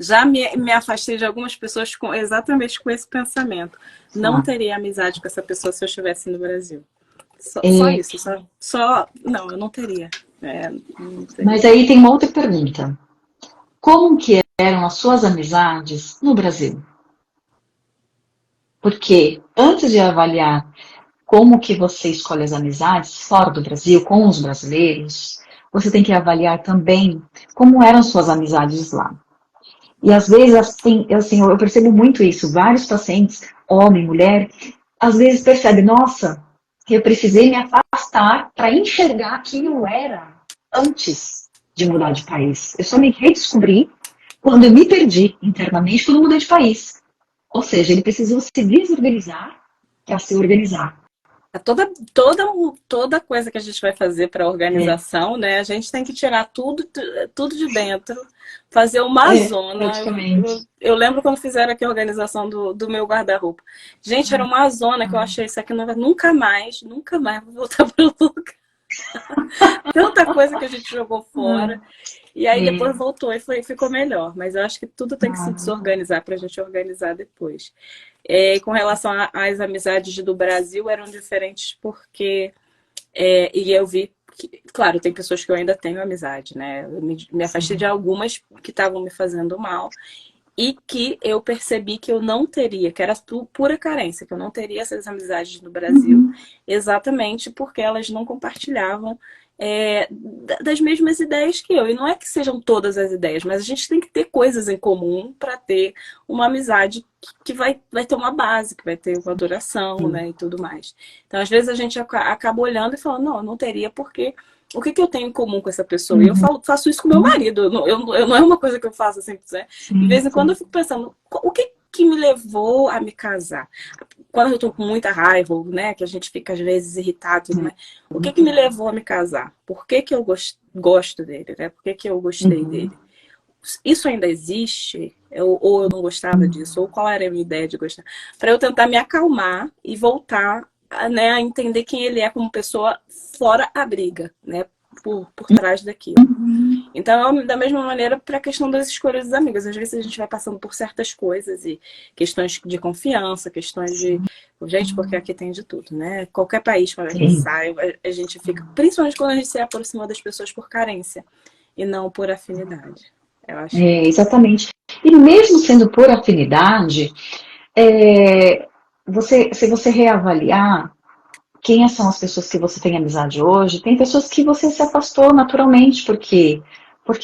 Já me afastei de algumas pessoas exatamente com esse pensamento. Não Tá. teria amizade com essa pessoa se eu estivesse no Brasil. Só É, isso, só. Não, eu não teria. Não mas teria. aí tem uma outra pergunta. Como que eram as suas amizades no Brasil? Porque antes de avaliar como que você escolhe as amizades fora do Brasil, com os brasileiros, você tem que avaliar também como eram suas amizades lá. E às vezes, assim, eu percebo muito isso, vários pacientes, homem, mulher, às vezes percebem, nossa, eu precisei me afastar para enxergar quem eu era antes de mudar de país. Eu só me redescobri quando eu me perdi internamente, quando eu mudei de país. Ou seja, ele precisou se desorganizar para se organizar. Toda coisa que a gente vai fazer para a É, organização, né? A gente tem que tirar tudo de dentro, fazer uma zona. praticamente. Eu lembro quando fizeram aqui a organização do meu guarda-roupa. Gente, era uma zona que eu achei isso aqui nunca mais vou voltar para o lugar. Tanta coisa que a gente jogou fora. E aí É, depois voltou e ficou melhor. Mas eu acho que tudo tem que se desorganizar para a gente organizar depois. E com relação às amizades do Brasil, eram diferentes porque e eu vi Claro, tem pessoas que eu ainda tenho amizade, né? Eu me afastei de algumas que estavam me fazendo mal e que eu percebi que eu não teria, que era pura carência, que eu não teria essas amizades no Brasil, exatamente porque elas não compartilhavam das mesmas ideias que eu. E não é que sejam todas as ideias, mas a gente tem que ter coisas em comum para ter uma amizade que vai ter uma base, que vai ter uma duração, né, e tudo mais. Então, às vezes, a gente acaba olhando e falando, não, eu não teria porque... O que eu tenho em comum com essa pessoa? E eu faço isso com meu marido. Eu não é uma coisa que eu faço assim, né? De vez em quando eu fico pensando, o que me levou a me casar? Quando eu tô com muita raiva, né? Que a gente fica às vezes irritado, né? O que me levou a me casar? Por que eu gosto dele, né? Por que eu gostei dele? Isso ainda existe? Ou eu não gostava disso? Ou qual era a minha ideia de gostar? Para eu tentar me acalmar e voltar, né, a entender quem ele é como pessoa fora a briga, né, por trás daquilo. Então, da mesma maneira, para a questão das escolhas dos amigos. Às vezes a gente vai passando por certas coisas e questões de confiança, questões de... Gente, porque aqui tem de tudo, né? Qualquer país, quando a gente sai, a gente fica... Principalmente quando a gente se aproxima das pessoas por carência e não por afinidade. Eu acho. Exatamente. E mesmo sendo por afinidade, se você reavaliar quem são as pessoas que você tem amizade hoje, tem pessoas que você se afastou naturalmente, porque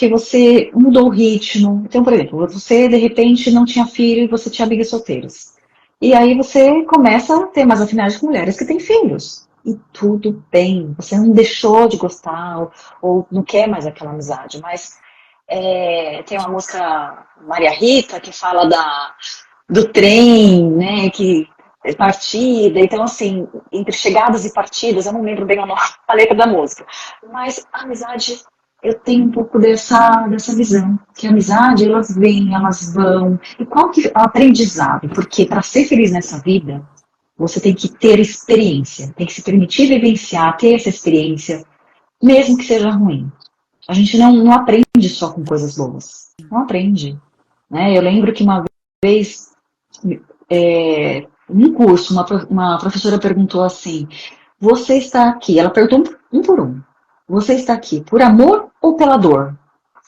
você mudou o ritmo. Então, por exemplo, você de repente não tinha filho e você tinha amigas solteiras. E aí você começa a ter mais afinidade com mulheres que têm filhos. E tudo bem, você não deixou de gostar ou não quer mais aquela amizade, mas tem uma música Maria Rita que fala do trem, né, que partida, então assim, entre chegadas e partidas, eu não lembro bem a letra da música, mas a amizade, eu tenho um pouco dessa visão, que a amizade, elas vêm, elas vão, e qual que é o aprendizado? Porque para ser feliz nessa vida, você tem que ter experiência, tem que se permitir vivenciar, ter essa experiência, mesmo que seja ruim. A gente não aprende só com coisas boas, não aprende, né? Eu lembro que uma vez, num curso, uma professora perguntou assim, você está aqui, ela perguntou um por um, você está aqui por amor ou pela dor?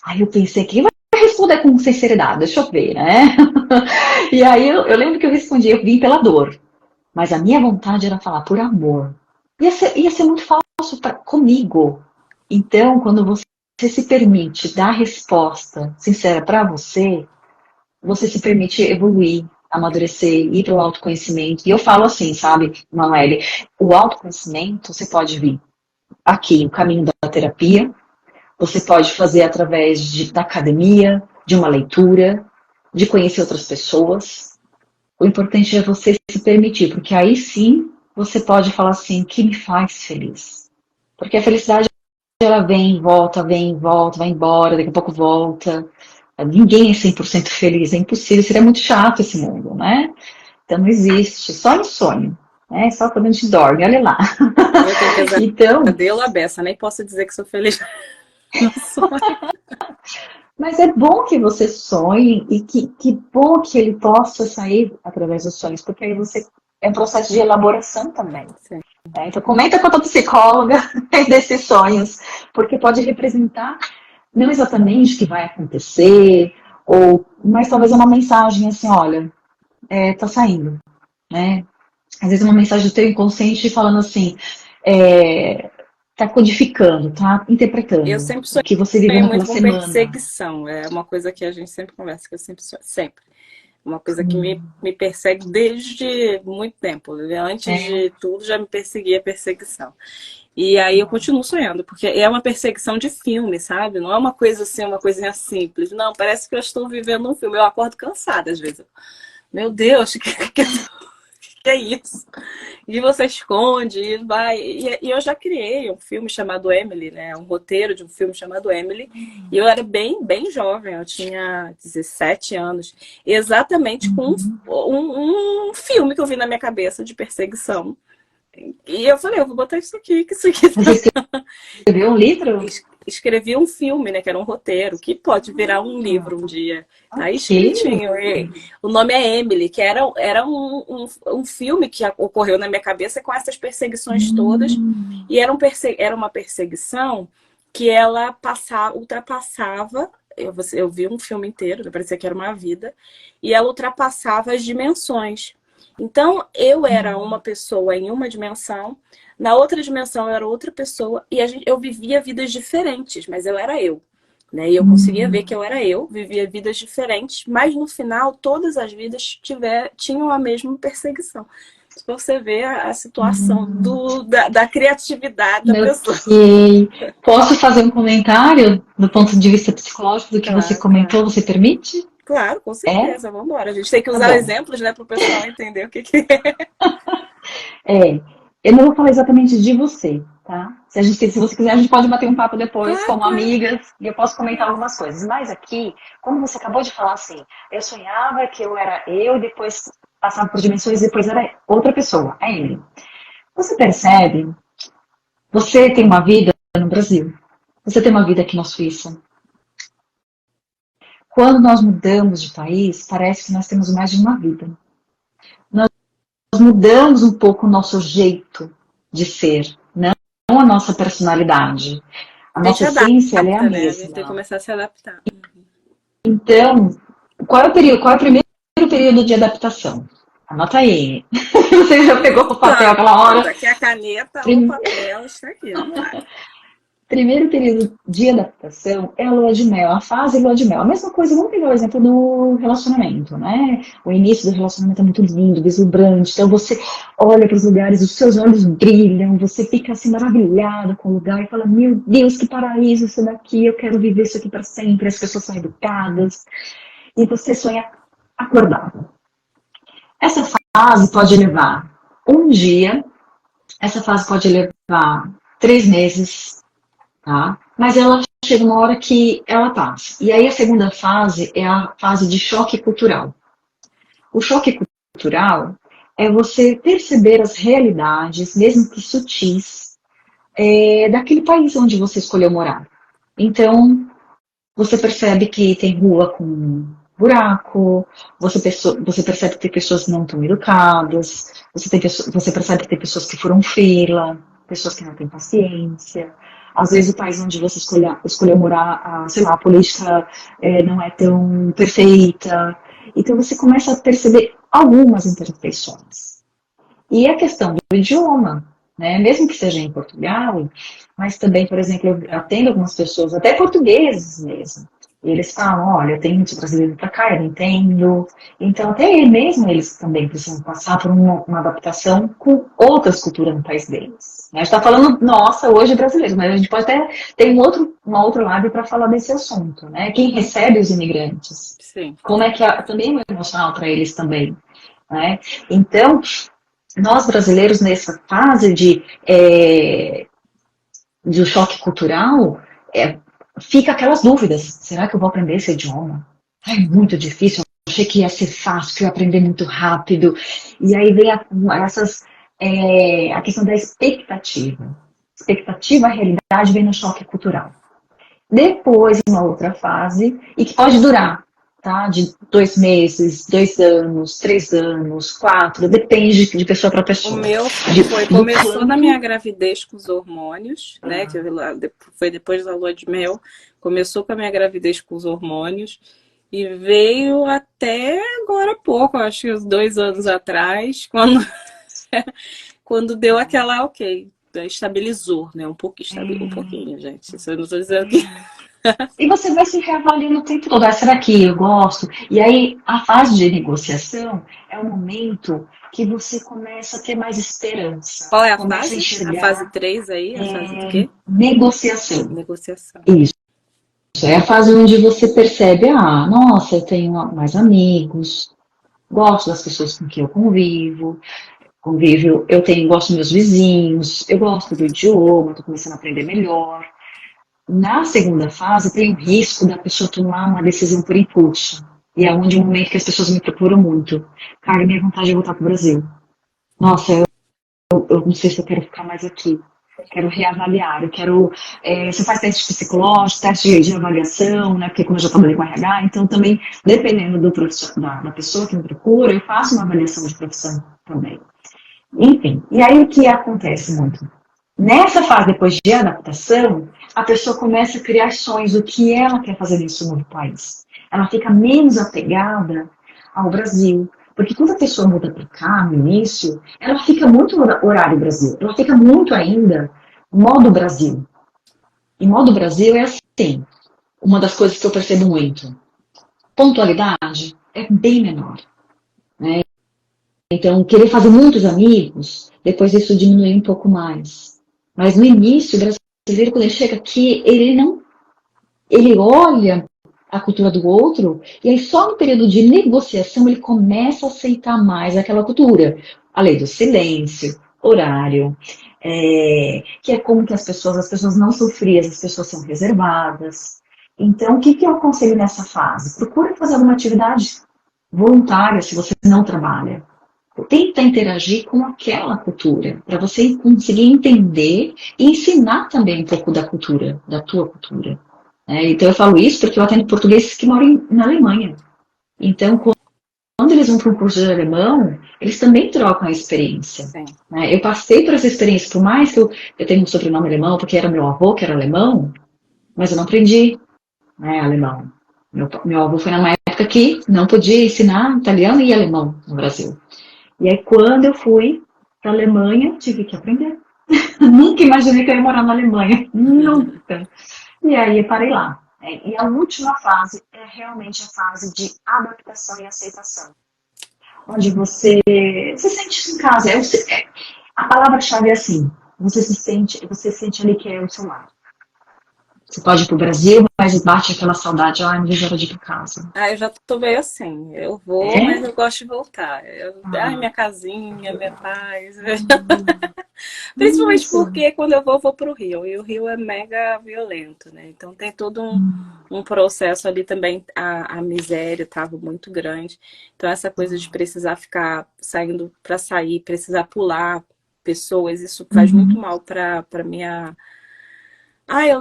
Aí eu pensei, quem vai responder com sinceridade? Deixa eu ver, né? E aí eu lembro que eu respondi, eu vim pela dor, mas a minha vontade era falar por amor. Ia ser muito fácil comigo. Então, quando você se permite dar resposta sincera para você, você se permite evoluir, amadurecer, ir para o autoconhecimento. E eu falo assim, sabe, Manoel, o autoconhecimento você pode vir aqui, o caminho da terapia, você pode fazer através da academia, de uma leitura, de conhecer outras pessoas. O importante é você se permitir, porque aí sim você pode falar assim, o que me faz feliz? Porque a felicidade, ela vem, volta, vai embora, daqui a pouco volta. Ninguém é 100% feliz, é impossível, seria muito chato esse mundo, né? Então não existe, só em sonho, né? Só quando a gente dorme, olha lá. Eu tenho pesadelo à beça, nem posso dizer que sou feliz no sonho. Mas é bom que você sonhe e que bom que ele possa sair através dos sonhos, porque aí você é um processo de elaboração também. Sim. Então comenta com a tua psicóloga desses sonhos, porque pode representar não exatamente o que vai acontecer, mas talvez uma mensagem assim, olha, tá saindo, né? Às vezes uma mensagem do teu inconsciente falando assim, tá codificando, tá interpretando Eu sempre o que você viveu sonho naquela muito com semana. perseguição. É uma coisa que a gente sempre conversa, que eu sempre sonho, sempre. Uma coisa que me persegue desde muito tempo. Antes de tudo, já me perseguia a perseguição. E aí eu continuo sonhando, porque é uma perseguição de filme, sabe? Não é uma coisa assim, uma coisinha simples. Não, parece que eu estou vivendo um filme. Eu acordo cansada às vezes. Meu Deus, que é isso? E você esconde, e vai. E eu já criei um filme chamado Emily, né? Um roteiro de um filme chamado Emily. E eu era bem, bem jovem, eu tinha 17 anos. Exatamente com um filme que eu vi na minha cabeça de perseguição. E eu falei, eu vou botar isso aqui, que isso aqui. Você escreveu um livro? escrevi um filme, né, que era um roteiro, que pode virar um livro um dia. Tá escritinho. O nome é Emily, que era um filme que ocorreu na minha cabeça com essas perseguições todas. E era uma perseguição que ela ultrapassava. Eu vi um filme inteiro, parecia que era uma vida, e ela ultrapassava as dimensões. Então, eu era uma pessoa em uma dimensão, na outra dimensão eu era outra pessoa, e eu vivia vidas diferentes, mas eu era eu. Né? E eu conseguia ver que eu era eu, vivia vidas diferentes, mas no final todas as vidas tinham a mesma perseguição. Pra você ver a situação da criatividade da pessoa. Posso fazer um comentário do ponto de vista psicológico do que você comentou? Você permite? Claro, com certeza. Vamos embora. A gente tem que usar exemplos, né, para o pessoal entender o que é. Eu não vou falar exatamente de você, tá? Se você quiser, a gente pode bater um papo depois como amigas e eu posso comentar algumas coisas. Mas aqui, como você acabou de falar assim, eu sonhava que eu era eu, depois passava por dimensões, depois era outra pessoa, a Emily. Você percebe? Você tem uma vida no Brasil, você tem uma vida aqui na Suíça. Quando nós mudamos de país, parece que nós temos mais de uma vida. Nós mudamos um pouco o nosso jeito de ser, não a nossa personalidade. A nossa essência ela é a mesma. A gente tem que começar a se adaptar. Então, qual é o primeiro período de adaptação? Anota aí. Você já pegou o papel aquela hora? Aqui a caneta, o papel está aqui. Vamos lá. Primeiro período de adaptação é a lua de mel, a fase lua de mel. A mesma coisa, vamos pegar o exemplo do relacionamento, né? O início do relacionamento é muito lindo, deslumbrante. Então você olha para os lugares, os seus olhos brilham, você fica assim maravilhado com o lugar e fala, meu Deus, que paraíso isso daqui, eu quero viver isso aqui para sempre. As pessoas são educadas e você sonha acordado. Essa fase pode levar um dia, essa fase pode levar 3 meses, tá? Mas ela chega uma hora que ela passa. E aí a segunda fase é a fase de choque cultural. O choque cultural é você perceber as realidades, mesmo que sutis, daquele país onde você escolheu morar. Então, você percebe que tem rua com buraco, você percebe que tem pessoas que não estão educadas, você percebe que tem pessoas que furam fila, pessoas que não têm paciência. Às vezes o país onde você escolheu morar, sei lá, a política não é tão perfeita. Então você começa a perceber algumas imperfeições. E a questão do idioma, né? Mesmo que seja em Portugal, mas também, por exemplo, eu atendo algumas pessoas, até portugueses mesmo. E eles falam, olha, eu tenho muito brasileiro para cá, eu não entendo. Então, até mesmo eles também precisam passar por uma adaptação com outras culturas no país deles. A gente está falando, nossa, hoje brasileiros, mas a gente pode até ter um outro lado para falar desse assunto, né? Quem recebe os imigrantes? Sim. Como é que também é emocional para eles também, né? Então, nós brasileiros nessa fase do choque cultural, fica aquelas dúvidas. Será que eu vou aprender esse idioma? É muito difícil. Eu achei que ia ser fácil, que eu ia aprender muito rápido. E aí vem a questão da expectativa. Expectativa, a realidade vem no choque cultural. Depois, uma outra fase, e que pode durar, tá? De 2 meses, 2 anos, 3 anos, 4, depende de pessoa para pessoa. O meu começou na minha gravidez com os hormônios, né? Que foi depois da lua de mel. Começou com a minha gravidez com os hormônios e veio até agora há pouco, acho que uns 2 anos atrás, quando deu aquela estabilizou, né? Um pouquinho, gente. Isso eu não estou dizendo que... E você vai se reavaliando o tempo todo. Será que eu gosto? E aí, a fase de negociação é o momento que você começa a ter mais esperança. Qual é a fase? A fase 3 aí? A fase do quê? Negociação. Negociação. Isso. É a fase onde você percebe, nossa, eu tenho mais amigos, gosto das pessoas com quem eu convivo, gosto dos meus vizinhos, eu gosto do idioma, estou começando a aprender melhor. Na segunda fase, tem o risco da pessoa tomar uma decisão por impulso. E é onde o momento que as pessoas me procuram muito. Cara, minha vontade é voltar para o Brasil. Nossa, eu não sei se eu quero ficar mais aqui. quero reavaliar, eu quero. Você faz teste psicológico, teste de avaliação, né? Porque como eu já trabalhei com RH, então também, dependendo do da pessoa que me procura, eu faço uma avaliação de profissão também. Enfim, e aí o que acontece muito? Nessa fase, depois de adaptação, a pessoa começa a criar sonhos do que ela quer fazer nesse novo país. Ela fica menos apegada ao Brasil. Porque quando a pessoa muda para cá, no início, ela fica muito no horário Brasil. Ela fica muito ainda modo Brasil. E modo Brasil é assim, uma das coisas que eu percebo muito. Pontualidade é bem menor. Né? Então, querer fazer muitos amigos, depois isso diminui um pouco mais. Mas no início, o brasileiro, quando ele chega aqui, ele olha a cultura do outro, e aí só no período de negociação ele começa a aceitar mais aquela cultura. A lei do silêncio, horário, que é como que as pessoas não são frias, as pessoas são reservadas. Então, o que eu aconselho nessa fase? Procure fazer alguma atividade voluntária se você não trabalha. Tenta interagir com aquela cultura, para você conseguir entender e ensinar também um pouco da cultura, da tua cultura. Então eu falo isso porque eu atendo portugueses que moram na Alemanha. Então, quando eles vão para um curso de alemão, eles também trocam a experiência. Né? Eu passei por essa experiência, por mais que eu tenha um sobrenome alemão, porque era meu avô que era alemão, mas eu não aprendi, né, alemão. Meu avô foi numa época que não podia ensinar italiano e alemão no Brasil. E aí, quando eu fui para a Alemanha, tive que aprender. Nunca imaginei que eu ia morar na Alemanha. Nunca. E aí, eu parei lá. E a última fase é realmente a fase de adaptação e aceitação. Onde você se sente em casa. A palavra-chave é assim. Você sente ali que é o seu lar. Você pode ir pro Brasil, mas bate aquela saudade. Ai, não vejo hora de ir pra casa. Eu já tô meio assim. Eu vou, mas eu gosto de voltar. Ai, minha casinha, minha paz. Principalmente Isso. porque quando eu vou pro Rio. E o Rio é mega violento, né? Então tem todo um processo ali também. A miséria estava muito grande. Então essa coisa de precisar ficar saindo para sair, precisar pular pessoas, isso faz muito mal para minha.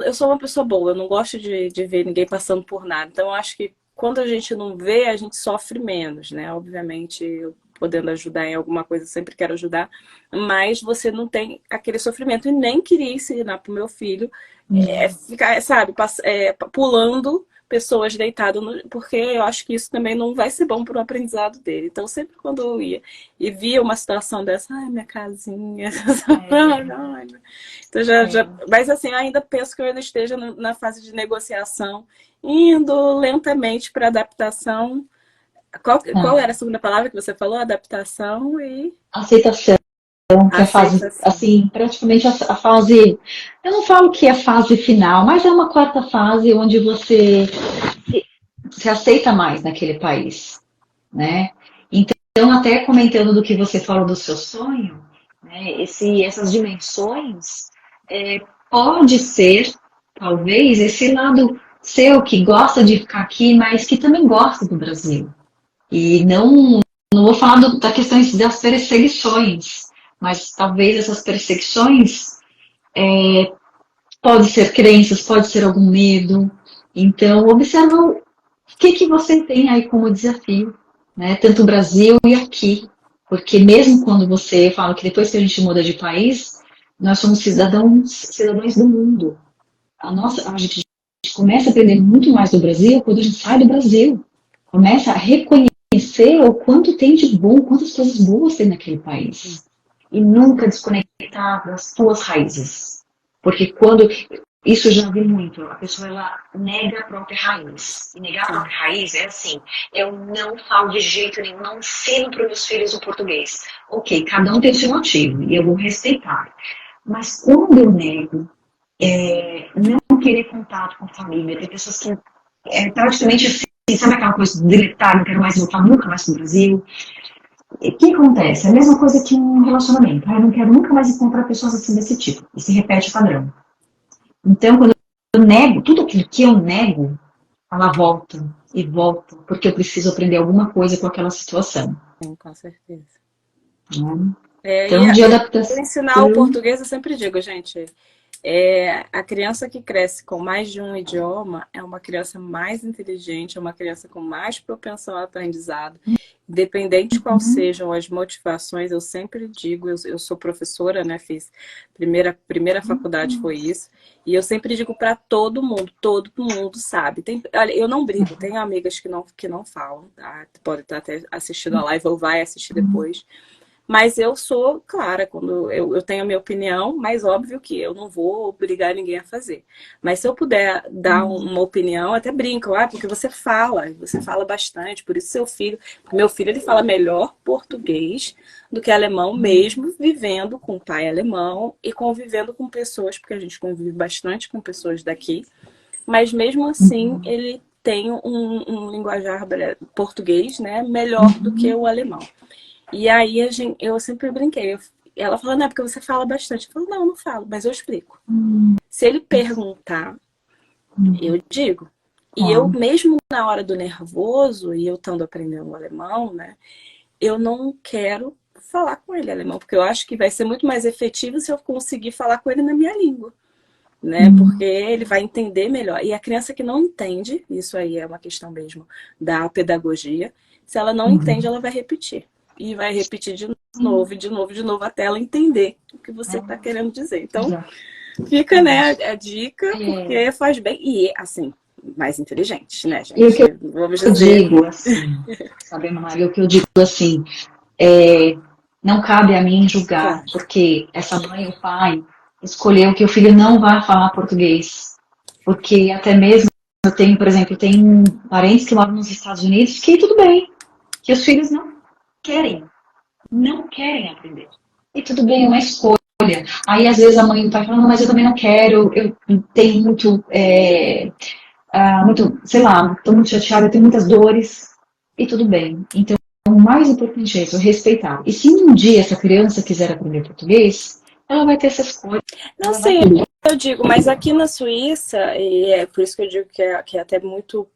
Eu sou uma pessoa boa, eu não gosto de ver ninguém passando por nada. Então, eu acho que quando a gente não vê, a gente sofre menos, né? Obviamente, eu podendo ajudar em alguma coisa, eu sempre quero ajudar, mas você não tem aquele sofrimento. E nem queria ensinar para o meu filho ficar, sabe, pulando pessoas deitadas, porque eu acho que isso também não vai ser bom para o aprendizado dele. Então, sempre quando eu ia e via uma situação dessa, ai, minha casinha, então mas assim, eu ainda penso que eu ainda esteja na fase de negociação, indo lentamente para adaptação. Qual era a segunda palavra que você falou? Adaptação e aceitação. Que é a fase, assim, praticamente a fase, eu não falo que é a fase final, mas é uma quarta fase onde você se aceita mais naquele país, né? Então, até comentando do que você falou do seu sonho, né, essas dimensões, pode ser, talvez, esse lado seu que gosta de ficar aqui, mas que também gosta do Brasil. E não vou falar da questão das perseguições, mas talvez essas perseguições pode ser crenças, pode ser algum medo. Então, observa o que você tem aí como desafio, né? Tanto o Brasil e aqui. Porque mesmo quando eu falo que depois que a gente muda de país, nós somos cidadãos do mundo. A gente começa a aprender muito mais do Brasil quando a gente sai do Brasil. Começa a reconhecer o quanto tem de bom, quantas coisas boas tem naquele país. E nunca desconectar das tuas raízes. Porque isso eu já vi muito, a pessoa ela nega a própria raiz. E negar a própria raiz é assim, eu não falo de jeito nenhum, não ensino para os meus filhos o português. Ok, cada um tem o seu motivo, e eu vou respeitar. Mas quando eu nego, não querer contato com a família, tem pessoas que praticamente assim, sabe aquela coisa de deletar, não quero mais voltar nunca mais para o Brasil. O que acontece? É a mesma coisa que um relacionamento. Eu não quero nunca mais encontrar pessoas assim desse tipo. E se repete o padrão. Então, quando eu nego, tudo aquilo que eu nego, ela volta e volta, porque eu preciso aprender alguma coisa com aquela situação. Sim, com certeza. Então, de Para ensinar o adaptação. português, eu sempre digo, gente, a criança que cresce com mais de um idioma é uma criança mais inteligente, é uma criança com mais propensão ao aprendizado. Independente de qual Uhum, sejam as motivações, eu sempre digo, eu sou professora, né? Fiz primeira faculdade foi isso, e eu sempre digo para todo mundo sabe. Olha, eu não brigo, tenho amigas que não falam, tá? Pode estar até assistindo a live ou vai assistir depois. Mas eu sou clara, quando eu tenho a minha opinião, mas óbvio que eu não vou obrigar ninguém a fazer. Mas se eu puder dar uma opinião, até brinco, porque você fala bastante, por isso seu filho, meu filho ele fala melhor português do que alemão, mesmo vivendo com pai alemão e convivendo com pessoas, porque a gente convive bastante com pessoas daqui, mas mesmo assim uhum, ele tem um linguajar português, né, melhor do que o alemão. E aí eu sempre brinquei. Ela falou, não, é porque você fala bastante. Eu falo, não, não falo, mas eu explico. uhum, Se ele perguntar, uhum. eu digo. E eu, Claro. mesmo na hora do nervoso, e eu estando aprendendo alemão, né, eu não quero falar com ele alemão, porque eu acho que vai ser muito mais efetivo se eu conseguir falar com ele na minha língua, né? Porque Uhum, ele vai entender melhor. E a criança que não entende, isso aí é uma questão mesmo da pedagogia, se ela não entende, uhum. ela vai repetir. E vai repetir de novo, e de novo, de novo, até ela entender o que você está querendo dizer. Então, Exato. fica, né, a dica, É, porque faz bem. E, assim, mais inteligentes, né, e o que gente? Vamos eu dizer. digo, assim, sabe, Maria, o que eu digo, assim, não cabe a mim julgar, Claro. porque essa mãe ou pai escolheu que o filho não vá falar português. Porque até mesmo eu tenho, por exemplo, tenho parentes que moram nos Estados Unidos que tudo bem, que os filhos querem, não querem aprender. E tudo bem, é uma escolha. Aí às vezes a mãe e o pai falam, não, mas eu também não quero, eu tenho muito, sei lá, estou muito chateada, eu tenho muitas dores, e tudo bem. Então, o mais importante é isso, respeitar. E se um dia essa criança quiser aprender português, ela vai ter essa escolha, Não ela vai sei, ter. eu digo, mas aqui na Suíça, e é por isso que eu digo que é até muito.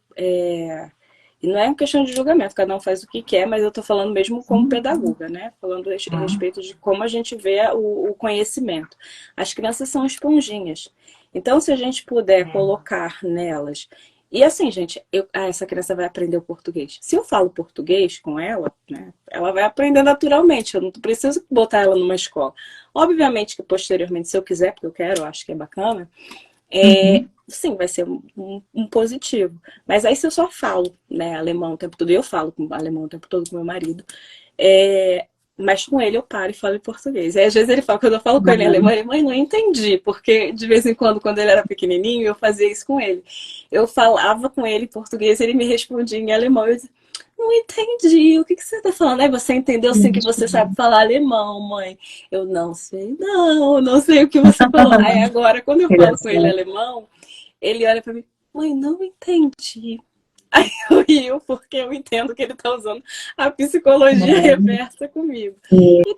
E não é uma questão de julgamento, cada um faz o que quer, mas eu estou falando mesmo como pedagoga, né? Falando a Ah, respeito de como a gente vê o conhecimento. As crianças são esponjinhas. Então, se a gente puder colocar nelas. E assim, gente, essa criança vai aprender o português. Se eu falo português com ela, né, ela vai aprender naturalmente. Eu não preciso botar ela numa escola. Obviamente que posteriormente, se eu quiser, porque eu quero, eu acho que é bacana, uhum, sim, vai ser um positivo. Mas aí se eu só falo, né, alemão o tempo todo, e eu falo com alemão o tempo todo com meu marido, é, mas com ele eu paro e falo em português. Aí às vezes ele fala, quando eu falo com ele em alemão, ele, mãe, não entendi, porque de vez em quando ele era pequenininho, eu fazia isso com ele. Eu falava com ele em português, ele me respondia em alemão, eu dizia, não entendi, o que você está falando? Aí você entendeu sim que você sabe falar alemão, mãe. Eu não sei, não sei o que você falou. Aí agora, quando eu falo com ele engraçado. alemão, ele olha pra mim, mãe, não entendi. Aí eu rio, porque eu entendo que ele tá usando a psicologia reversa comigo.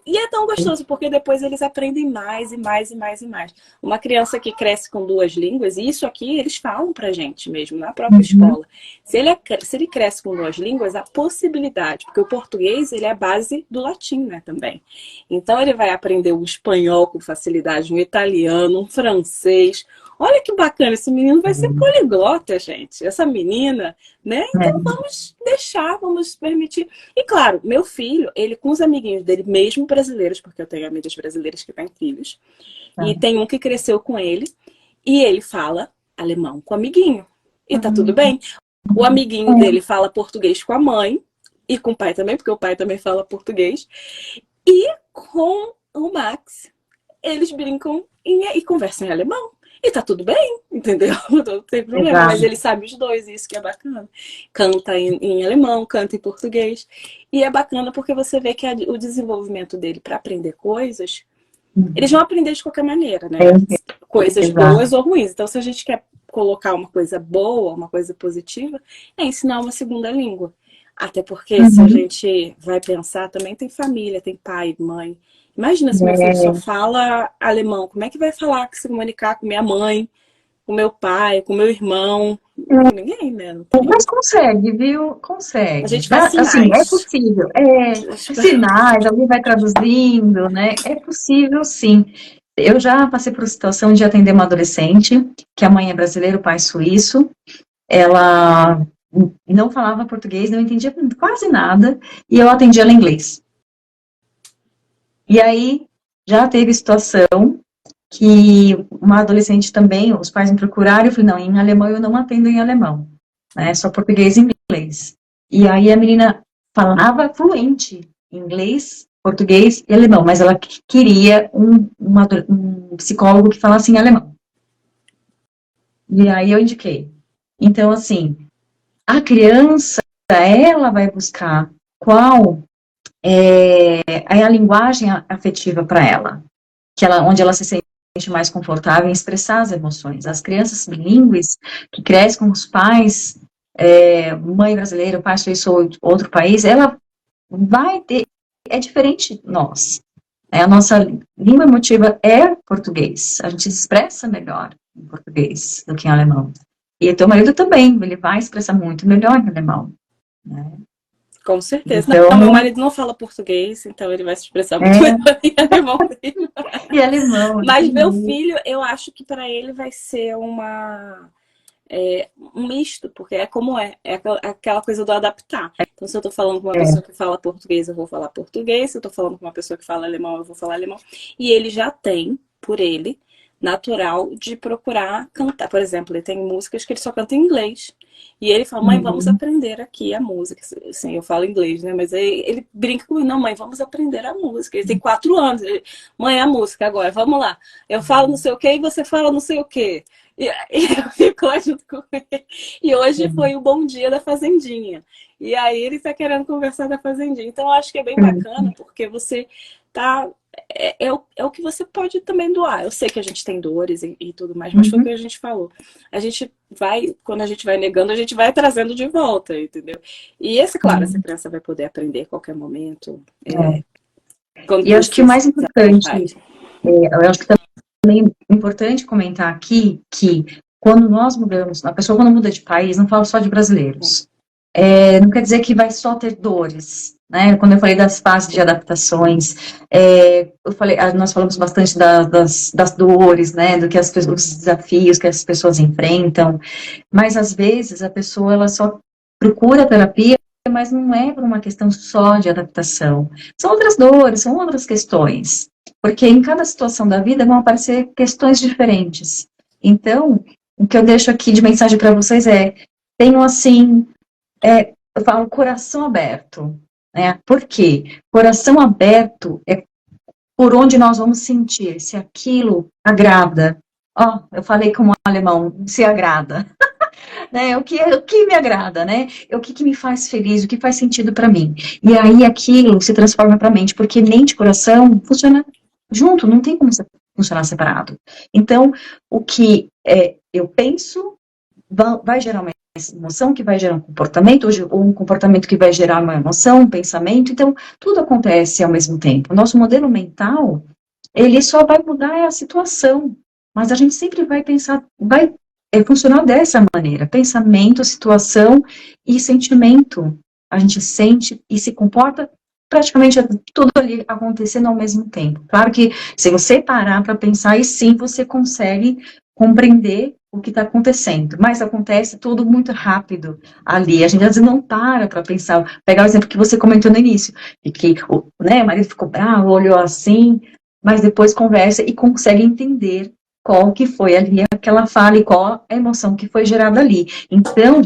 E é tão gostoso, porque depois eles aprendem mais e mais e mais e mais. Uma criança que cresce com duas línguas, e isso aqui eles falam pra gente mesmo, na própria Uhum, escola. Se ele cresce com duas línguas, a possibilidade, porque o português ele é a base do latim, né, também. Então ele vai aprender o espanhol com facilidade, um italiano, um francês. Olha que bacana, esse menino vai ser poliglota, gente. Essa menina, né? Então é, vamos deixar, vamos permitir. E claro, meu filho, ele com os amiguinhos dele, mesmo brasileiros, porque eu tenho amigas brasileiras que têm filhos, e tá. tem um que cresceu com ele, e ele fala alemão com o amiguinho. E tá tudo Uhum, bem. O amiguinho dele fala português com a mãe, e com o pai também, porque o pai também fala português. E com o Max, eles brincam e conversam em alemão. E tá tudo bem, entendeu? Não tem problema, mas exato. ele sabe os dois, isso que é bacana. Canta em alemão, canta em português. E é bacana porque você vê que o desenvolvimento dele para aprender coisas, eles vão Uhum, aprender de qualquer maneira, é, né? Coisas exato. boas ou ruins. Então, se a gente quer colocar uma coisa boa, uma coisa positiva, é ensinar uma segunda língua. Até porque se a Uhum, gente vai pensar, também tem família, tem pai, mãe. Imagina se meu filho só é, fala alemão, como é que vai falar, se comunicar com minha mãe, com meu pai, com meu irmão, com ninguém, né? Não tem. Mas consegue, viu? A Consegue. gente faz Assim, é sinais. possível. Sinais, alguém vai traduzindo, né? É possível, sim. Eu já passei por situação de atender uma adolescente, que a mãe é brasileira, o pai é suíço. Ela não falava português, não entendia quase nada, e eu atendia ela em inglês. E aí, já teve situação que uma adolescente também, os pais me procuraram, eu falei, não, em alemão eu não atendo em alemão, né, só português e inglês. E aí a menina falava fluente inglês, português e alemão, mas ela queria um psicólogo que falasse em alemão. E aí eu indiquei. Então, assim, a criança, ela vai buscar qual é a linguagem afetiva para ela, onde ela se sente mais confortável em expressar as emoções. As crianças bilíngues que crescem com os pais, mãe brasileira, pai suíço ou outro país, ela vai ter, é diferente de nós. A nossa língua emotiva é português. A gente se expressa melhor em português do que em alemão. E teu marido também, ele vai expressar muito melhor em alemão. Né? Com certeza. Então, não, meu marido não fala português, então ele vai se expressar muito melhor em alemão. E alemão. Mas meu filho, eu acho que para ele vai ser um misto, porque é como é aquela coisa do adaptar. Então, se eu tô falando com uma pessoa que fala português, eu vou falar português. Se eu tô falando com uma pessoa que fala alemão, eu vou falar alemão. E ele já tem, por ele, natural de procurar cantar. Por exemplo, ele tem músicas que ele só canta em inglês. E ele fala, mãe, vamos aprender aqui a música. Sim, eu falo inglês, né? Mas aí ele brinca comigo, não, mãe, vamos aprender a música. Ele tem 4 anos. Mãe, a música agora, vamos lá. Eu falo não sei o quê e você fala não sei o quê. E eu fico lá junto com ele. E hoje foi o bom dia da Fazendinha. E aí ele tá querendo conversar da Fazendinha. Então eu acho que é bem bacana, porque você tá... É o que você pode também doar. Eu sei que a gente tem dores e tudo mais, mas foi o que a gente falou. A gente vai, quando a gente vai negando, a gente vai trazendo de volta, entendeu? E claro, essa criança vai poder aprender a qualquer momento. E acho que o mais importante, eu acho que também é importante comentar aqui que quando nós mudamos, a pessoa quando muda de país, não falo só de brasileiros, não quer dizer que vai só ter dores, né? Quando eu falei das fases de adaptações, nós falamos bastante das dores, né? Do que os desafios que as pessoas enfrentam, mas às vezes a pessoa ela só procura terapia, mas não é por uma questão só de adaptação. São outras dores, são outras questões, porque em cada situação da vida vão aparecer questões diferentes. Então, o que eu deixo aqui de mensagem para vocês tenham assim, eu falo coração aberto, né? Por quê? Coração aberto é por onde nós vamos sentir se aquilo agrada. Eu falei como alemão, se agrada. Né? O que me agrada, né? O que me faz feliz, o que faz sentido para mim. E aí aquilo se transforma para a mente, porque mente e coração funciona junto, não tem como funcionar separado. Então, o que eu penso vai gerar uma emoção que vai gerar um comportamento, ou um comportamento que vai gerar uma emoção, um pensamento, então tudo acontece ao mesmo tempo. O nosso modelo mental, ele só vai mudar a situação, mas a gente sempre vai pensar, vai funcionar dessa maneira, pensamento, situação e sentimento. A gente sente e se comporta praticamente tudo ali acontecendo ao mesmo tempo. Claro que se você parar para pensar, aí sim você consegue compreender o que está acontecendo, mas acontece tudo muito rápido ali, a gente às vezes não para pensar, pegar o exemplo que você comentou no início, de que o marido ficou bravo, olhou assim, mas depois conversa e consegue entender qual que foi ali aquela fala e qual a emoção que foi gerada ali. Então,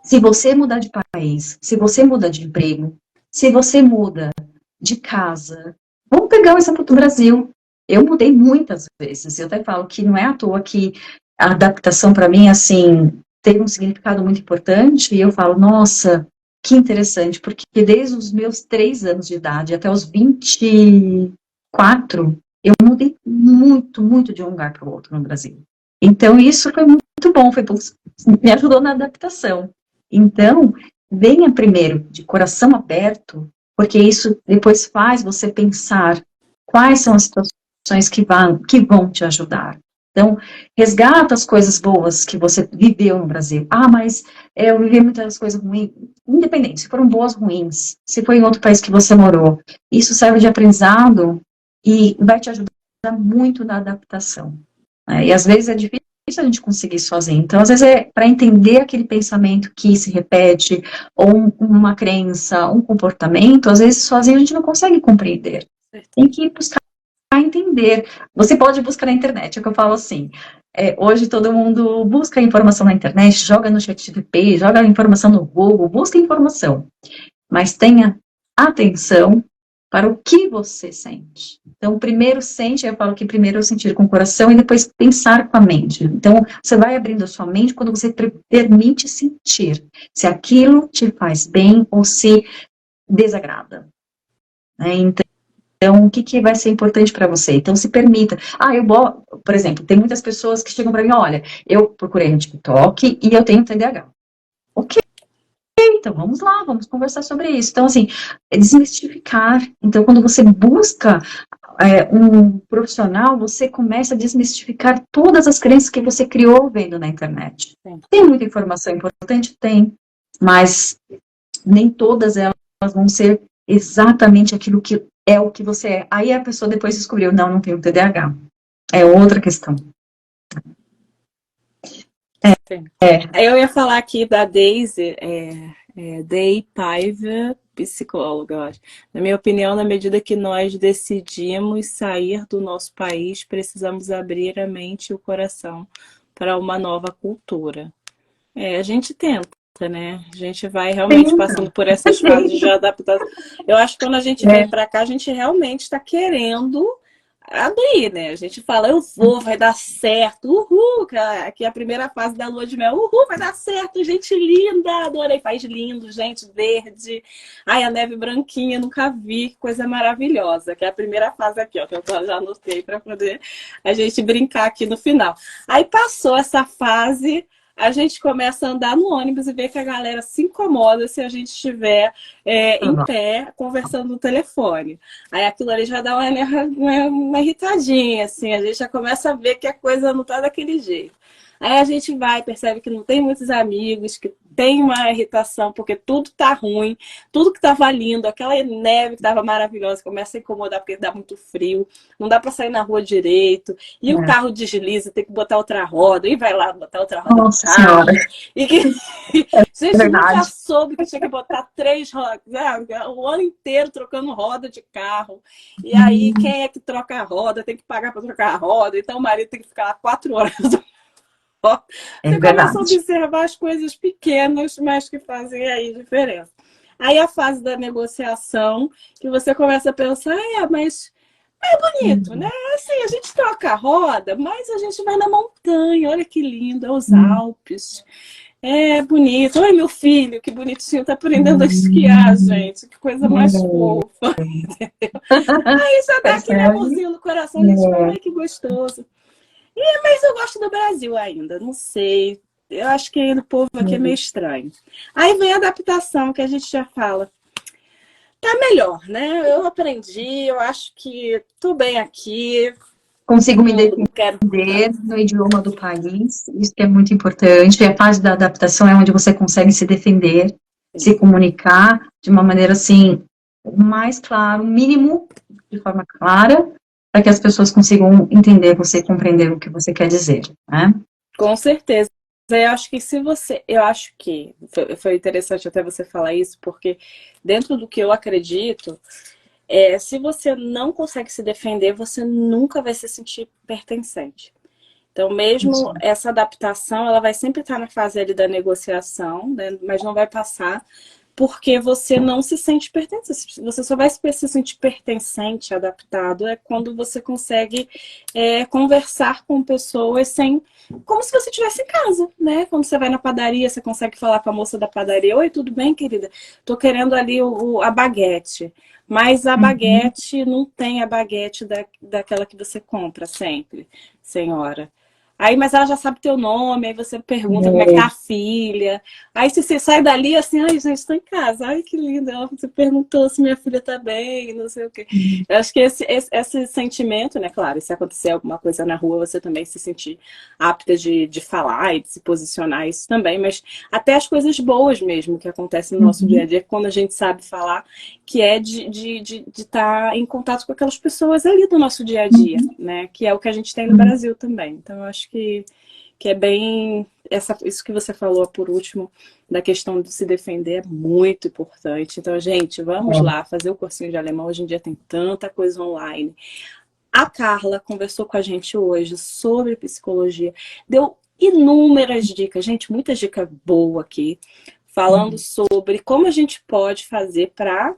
se você mudar de país, se você muda de emprego, se você muda de casa, vamos pegar o exemplo do Brasil. Eu mudei muitas vezes, eu até falo que não é à toa que a adaptação para mim, assim, teve um significado muito importante, e eu falo, nossa, que interessante, porque desde os meus 3 anos de idade até os 24, eu mudei muito, muito de um lugar para o outro no Brasil. Então, isso foi muito bom, me ajudou na adaptação. Então, venha primeiro de coração aberto, porque isso depois faz você pensar quais são as situações que vão te ajudar. Então, resgata as coisas boas que você viveu no Brasil. Ah, mas eu vivi muitas coisas ruins. Independente, se foram boas ou ruins, se foi em outro país que você morou, isso serve de aprendizado e vai te ajudar muito na adaptação. Né? E às vezes é difícil a gente conseguir sozinho. Então, às vezes é para entender aquele pensamento que se repete, ou uma crença, um comportamento, às vezes sozinho a gente não consegue compreender. Tem que buscar entender. Você pode buscar na internet, é o que eu falo assim. Hoje todo mundo busca informação na internet, joga no ChatGPT, joga informação no Google, busca informação. Mas tenha atenção para o que você sente. Então, primeiro sente, eu falo que primeiro é sentir com o coração e depois pensar com a mente. Então, você vai abrindo a sua mente quando você permite sentir se aquilo te faz bem ou se desagrada. Né? Então, o que vai ser importante para você? Então, se permita. Por exemplo, tem muitas pessoas que chegam para mim, olha, eu procurei no TikTok e eu tenho TDAH. Ok, então vamos lá, vamos conversar sobre isso. Então, assim, desmistificar. Então, quando você busca um profissional, você começa a desmistificar todas as crenças que você criou vendo na internet. Sim. Tem muita informação importante? Tem, mas nem todas elas vão ser exatamente aquilo que é o que você é. Aí a pessoa depois descobriu, não tenho TDAH. É outra questão. Eu ia falar aqui da Daisy, Day Paiva, psicóloga, eu acho. Na minha opinião, na medida que nós decidimos sair do nosso país, precisamos abrir a mente e o coração para uma nova cultura. A gente tenta, né? A gente vai realmente passando por essas fases de adaptação. Eu acho que quando a gente vem para cá, a gente realmente está querendo abrir, né? A gente fala, eu vou, vai dar certo, uhul, aqui é a primeira fase da lua de mel, uhul, vai dar certo, gente linda, adorei, país lindo, gente verde, ai, a neve branquinha, nunca vi, que coisa maravilhosa, que é a primeira fase aqui, ó, que eu já anotei para poder a gente brincar aqui no final. Aí passou essa fase, a gente começa a andar no ônibus e ver que a galera se incomoda se a gente estiver em pé, conversando no telefone. Aí aquilo ali já dá uma irritadinha, assim, a gente já começa a ver que a coisa não tá daquele jeito. Aí a gente vai, percebe que não tem muitos amigos, que tem uma irritação, porque tudo tá ruim, tudo que tava lindo, aquela neve que tava maravilhosa, começa a incomodar porque dá muito frio, não dá para sair na rua direito, e o carro desliza, tem que botar outra roda, e vai lá botar outra roda no carro. E que gente nunca soube que tinha que botar 3 rodas, o ano inteiro trocando roda de carro. E aí, quem é que troca a roda? Tem que pagar para trocar a roda, então o marido tem que ficar lá 4 horas. Você começa a observar as coisas pequenas, mas que fazem aí diferença. Aí a fase da negociação, que você começa a pensar, mas é bonito, né? Assim, a gente troca a roda, mas a gente vai na montanha, olha que lindo, é os Alpes. É bonito. Oi, meu filho, que bonitinho, tá aprendendo a esquiar, gente. Que coisa mais fofa. Entendeu? Aí já dá aquele amorzinho no coração, a gente fala, ai, que gostoso. Mas eu gosto do Brasil ainda, não sei. Eu acho que o povo aqui é meio estranho. Aí vem a adaptação, que a gente já fala. Tá melhor, né? Eu aprendi, eu acho que tô bem aqui. Consigo me defender no idioma do país, isso que é muito importante. E a fase da adaptação é onde você consegue se defender, se comunicar de uma maneira, assim, mais clara, o mínimo, de forma clara, para que as pessoas consigam entender você e compreender o que você quer dizer, né? Com certeza. Eu acho que foi interessante até você falar isso, porque dentro do que eu acredito, se você não consegue se defender, você nunca vai se sentir pertencente. Então, mesmo essa adaptação, ela vai sempre estar na fase ali da negociação, né? Mas não vai passar, porque você não se sente pertencente. Você só vai se sentir pertencente, adaptado, quando você consegue conversar com pessoas como se você estivesse em casa, né? Quando você vai na padaria, você consegue falar com a moça da padaria, oi, tudo bem, querida? Tô querendo ali a baguete. Mas a baguete não tem a baguete daquela que você compra sempre, senhora. Aí, mas ela já sabe teu nome, aí você pergunta como é que tá a filha. Aí você sai dali assim, ai, gente, tô em casa. Ai, que lindo. Você perguntou se minha filha tá bem, não sei o quê. Eu acho que esse sentimento, né, claro, se acontecer alguma coisa na rua, você também se sentir apta de falar e de se posicionar, isso também, mas até as coisas boas mesmo que acontecem no nosso dia a dia, quando a gente sabe falar, que é de estar em contato com aquelas pessoas ali do nosso dia a dia, né? Que é o que a gente tem no Brasil também. Então, eu acho que é bem... isso que você falou por último, da questão de se defender é muito importante. Então, gente, vamos lá fazer o cursinho de alemão. Hoje em dia tem tanta coisa online. A Carla conversou com a gente hoje sobre psicologia, deu inúmeras dicas, gente, muita dica boa aqui, falando sobre como a gente pode fazer para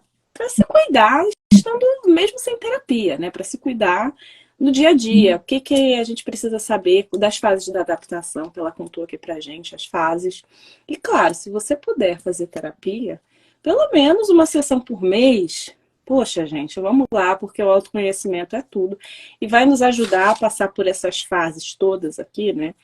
se cuidar, estando mesmo sem terapia, né? Para se cuidar no dia a dia. O que a gente precisa saber das fases da adaptação, que ela contou aqui pra gente, as fases. E claro, se você puder fazer terapia, pelo menos uma sessão por mês. Poxa, gente, vamos lá, porque o autoconhecimento é tudo. E vai nos ajudar a passar por essas fases todas aqui, né?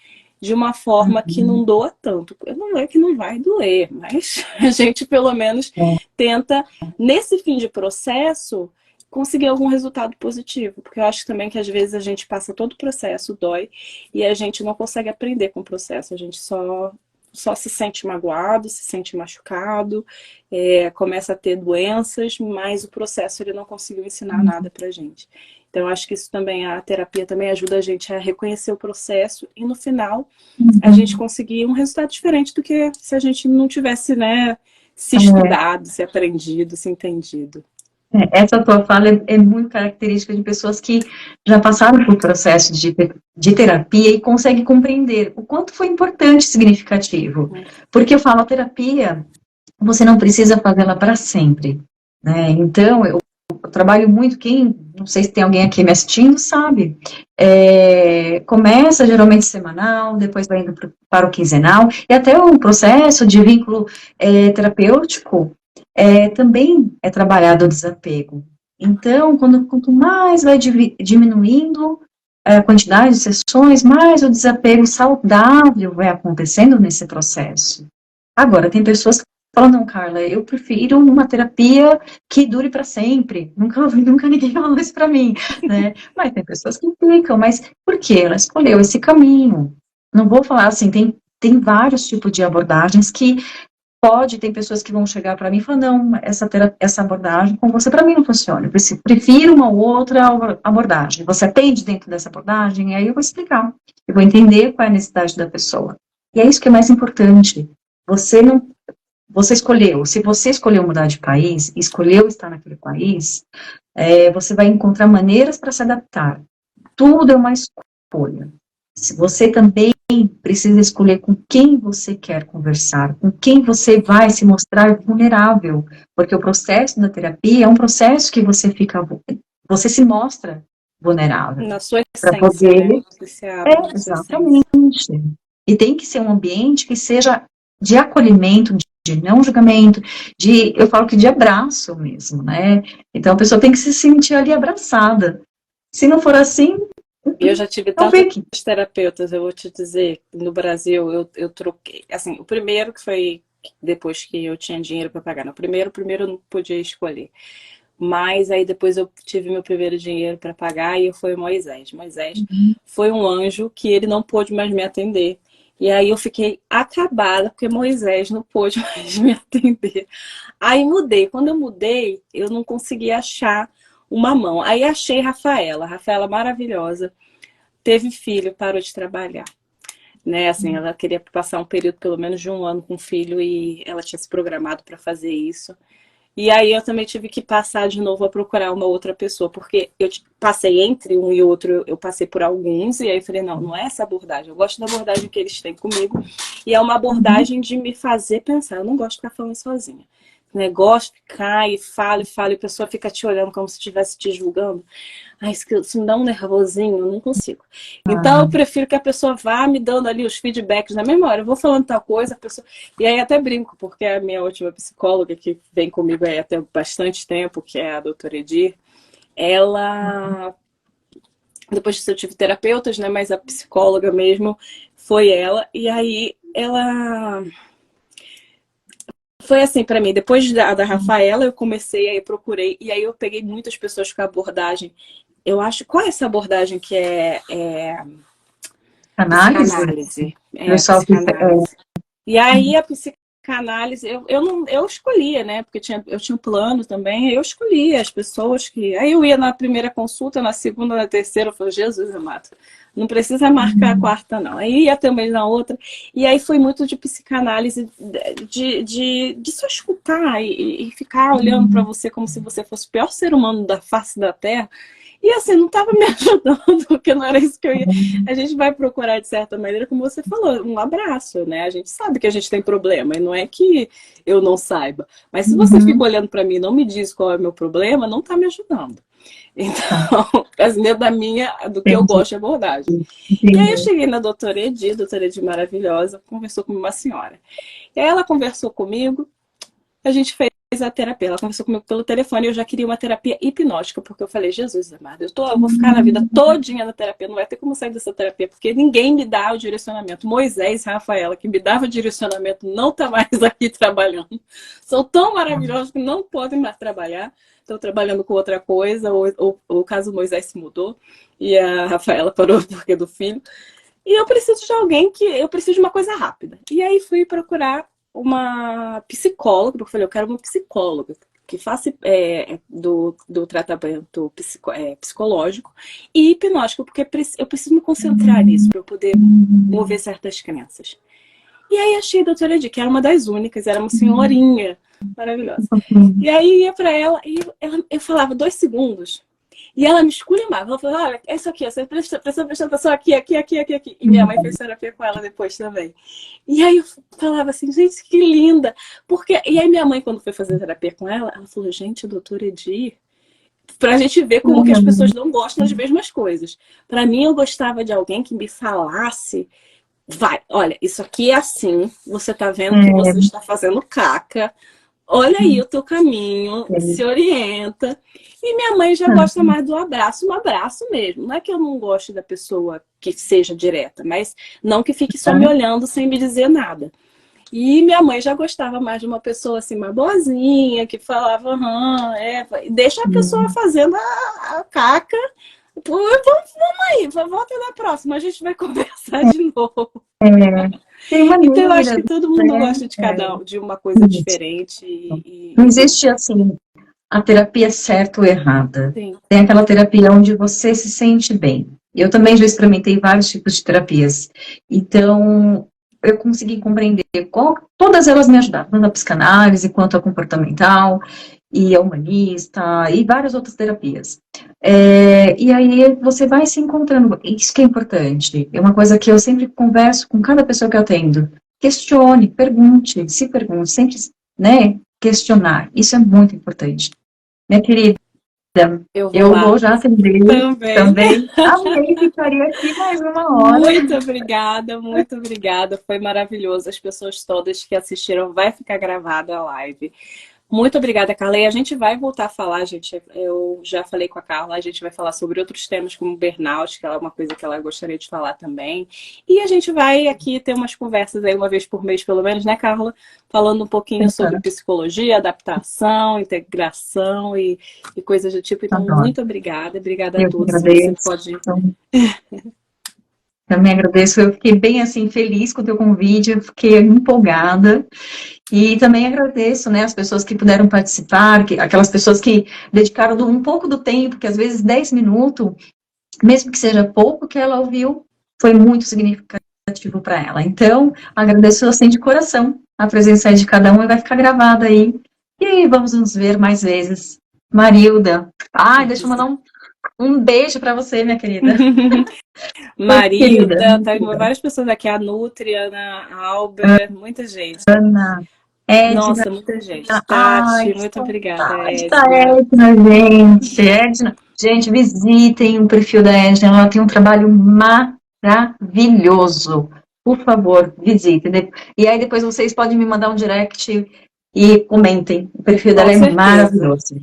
De uma forma que não doa tanto. Não é que não vai doer, mas a gente pelo menos tenta, nesse fim de processo, conseguir algum resultado positivo. Porque eu acho também que às vezes a gente passa todo o processo, dói, e a gente não consegue aprender com o processo. A gente só se sente magoado, se sente machucado, começa a ter doenças, mas o processo ele não conseguiu ensinar nada pra gente. Então, eu acho que isso também, a terapia também ajuda a gente a reconhecer o processo e no final a gente conseguir um resultado diferente do que se a gente não tivesse, né, se estudado, se aprendido, se entendido. Essa tua fala é muito característica de pessoas que já passaram por processo de terapia e conseguem compreender o quanto foi importante e significativo. Porque eu falo, a terapia, você não precisa fazê-la para sempre, né? Então, eu trabalho muito, não sei se tem alguém aqui me assistindo, sabe? Começa geralmente semanal, depois vai indo para o quinzenal, e até o processo de vínculo terapêutico também é trabalhado o desapego. Então, quanto mais vai diminuindo a quantidade de sessões, mais o desapego saudável vai acontecendo nesse processo. Agora, tem pessoas que falam, não, Carla, eu prefiro uma terapia que dure para sempre. Nunca ninguém falou isso para mim, né? Mas tem pessoas que ficam, mas por quê? Ela escolheu esse caminho. Não vou falar assim, tem vários tipos de abordagens que tem pessoas que vão chegar para mim e falar, não, essa abordagem com você para mim não funciona, eu prefiro uma outra abordagem. Você atende dentro dessa abordagem? E aí eu vou explicar, eu vou entender qual é a necessidade da pessoa. E é isso que é mais importante. Você escolheu, se você escolheu mudar de país, escolheu estar naquele país, você vai encontrar maneiras para se adaptar. Tudo é uma escolha. Se você também precisa escolher com quem você quer conversar, com quem você vai se mostrar vulnerável, porque o processo da terapia é um processo que você se mostra vulnerável. Na sua Para essência, poder, né? Você se abre na sua exatamente. essência. E tem que ser um ambiente que seja de acolhimento, de não julgamento, eu falo que de abraço mesmo, né? Então a pessoa tem que se sentir ali abraçada. Se não for assim, Eu já tive não tantos fique. terapeutas, eu vou te dizer, no Brasil eu troquei. Assim, o primeiro que foi depois que eu tinha dinheiro para pagar. No primeiro eu não podia escolher. Mas aí depois eu tive meu primeiro dinheiro para pagar e foi Moisés. Moisés foi um anjo que ele não pôde mais me atender. E aí eu fiquei acabada porque Moisés não pôde mais me atender. Aí mudei. Quando eu mudei, eu não consegui achar uma mão. Aí achei Rafaela. Rafaela maravilhosa. Teve filho, parou de trabalhar. Né, assim, ela queria passar um período pelo menos de um ano com o filho e ela tinha se programado para fazer isso. E aí eu também tive que passar de novo a procurar uma outra pessoa, porque eu passei entre um e outro, eu passei por alguns, e aí falei, não é essa abordagem, eu gosto da abordagem que eles têm comigo, e é uma abordagem de me fazer pensar, eu não gosto de ficar falando sozinha. O negócio cai, fala, e a pessoa fica te olhando como se estivesse te julgando. Ai, isso me dá um nervosinho, eu não consigo. Então eu prefiro que a pessoa vá me dando ali os feedbacks na mesma hora. Eu vou falando tal coisa, a pessoa... E aí até brinco, porque a minha última psicóloga, que vem comigo aí até bastante tempo, que é a doutora Edir, ela Depois disso eu tive terapeutas, né? Mas a psicóloga mesmo foi ela. E aí ela foi assim para mim. Depois da Rafaela, eu comecei, aí eu procurei. E aí eu peguei muitas pessoas com a abordagem. Eu acho, qual é essa abordagem que é Análise? psicanálise? É, Pessoal que psicanálise. E aí a psicanálise, eu escolhia, né? Porque eu tinha um plano também, eu escolhia as pessoas que. Aí eu ia na primeira consulta, na segunda, na terceira, eu falei, Jesus amado, não precisa marcar a quarta, não. Aí ia também na outra. E aí foi muito de psicanálise, de só escutar e ficar olhando para você como se você fosse o pior ser humano da face da Terra. E assim, não estava me ajudando, porque não era isso que eu ia. A gente vai procurar, de certa maneira, como você falou, um abraço, né? A gente sabe que a gente tem problema, e não é que eu não saiba. Mas se você fica olhando para mim e não me diz qual é o meu problema, não está me ajudando. Então, as medo da minha, do que eu entendi, gosto de abordagem. E aí eu entendi. cheguei na doutora Edi maravilhosa, conversou com uma senhora. E aí ela conversou comigo, a gente fez a terapia. Ela conversou comigo pelo telefone e eu já queria uma terapia hipnótica, porque eu falei, Jesus amado, eu vou ficar na vida todinha na terapia, não vai ter como sair dessa terapia, porque ninguém me dá o direcionamento. Moisés e Rafaela, que me dava direcionamento, não tá mais aqui trabalhando. São tão maravilhosos que não podem mais trabalhar. Estão trabalhando com outra coisa, ou o caso Moisés se mudou e a Rafaela parou porque do filho. E eu preciso de alguém eu preciso de uma coisa rápida. E aí fui procurar uma psicóloga, porque eu falei, eu quero uma psicóloga que faça do tratamento psicológico e hipnótico, porque eu preciso me concentrar nisso para eu poder mover certas crenças. E aí achei a doutora Edi, que era uma das únicas, era uma senhorinha maravilhosa. E aí ia para ela e eu falava 2 segundos. E ela me esculhambava. Ela falou, olha, é isso aqui, você precisa prestar atenção aqui, aqui, aqui, aqui, aqui. E minha mãe fez terapia com ela depois também. E aí eu falava assim, gente, que linda. Porque... E aí minha mãe, quando foi fazer terapia com ela falou, gente, doutora Edi, pra gente ver como que as pessoas não gostam das mesmas coisas. Pra mim, eu gostava de alguém que me falasse, vai, olha, isso aqui é assim, você tá vendo que você está fazendo caca, olha aí o teu caminho, se orienta. E minha mãe já gosta mais do abraço, um abraço mesmo. Não é que eu não goste da pessoa que seja direta, mas não que fique só me olhando sem me dizer nada. E minha mãe já gostava mais de uma pessoa assim, mais boazinha, que falava, deixa a pessoa fazendo a caca. Pô, vamos aí, volta na próxima, a gente vai conversar de novo. Tem Então eu acho maneiras, que todo mundo né? gosta de uma coisa diferente Não e bom. existe assim a terapia certa ou errada. Sim. Tem aquela terapia onde você se sente bem. Eu também já experimentei vários tipos de terapias. Então, eu consegui compreender todas elas me ajudaram, tanto a psicanálise quanto a comportamental e a humanista e várias outras terapias. E aí você vai se encontrando. Isso que é importante. É uma coisa que eu sempre converso com cada pessoa que eu atendo. Questione, pergunte, se pergunte, sempre, né, questionar. Isso é muito importante. Minha querida, Eu vou eu lá vou já atender também. também. Amei, ficaria aqui mais uma hora. Muito obrigada, muito obrigada. Foi maravilhoso. As pessoas todas que assistiram, vai ficar gravada a live. Muito obrigada, Carla. E a gente vai voltar a falar, gente. Eu já falei com a Carla, a gente vai falar sobre outros temas como burnout, que é uma coisa que ela gostaria de falar também. E a gente vai aqui ter umas conversas aí uma vez por mês, pelo menos, né, Carla? Falando um pouquinho sobre psicologia, adaptação, integração e coisas do tipo. Então, Adoro. muito obrigada. Obrigada a Eu que todos. Se você agradeço. pode. Também agradeço. Eu fiquei bem assim feliz com o teu convite, eu fiquei empolgada. E também agradeço, né, as pessoas que puderam participar, aquelas pessoas que dedicaram um pouco do tempo, que às vezes 10 minutos, mesmo que seja pouco, que ela ouviu, foi muito significativo para ela. Então, agradeço assim de coração a presença de cada um e vai ficar gravada aí. E vamos nos ver mais vezes. Marilda. Deixa eu mandar um beijo para você, minha querida. Marilda, tá várias pessoas aqui, a Nutria, a Albert, muita gente. Ana, Edna. Nossa, muita gente. Ai, Tati, que muito obrigada, saudade da Edna. Edna, gente. Edna, gente, visitem o perfil da Edna, ela tem um trabalho maravilhoso. Por favor, visitem. E aí depois vocês podem me mandar um direct e comentem. O perfil dela Com é certeza. maravilhoso.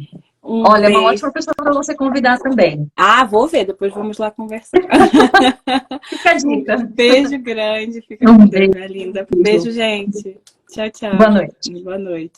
Olha, é uma ótima pessoa para você convidar também. Ah, vou ver, depois vamos lá conversar. Fica a dica. Beijo grande, fica com Deus, minha linda. Beijo, gente. Tchau, tchau. Boa noite. Boa noite.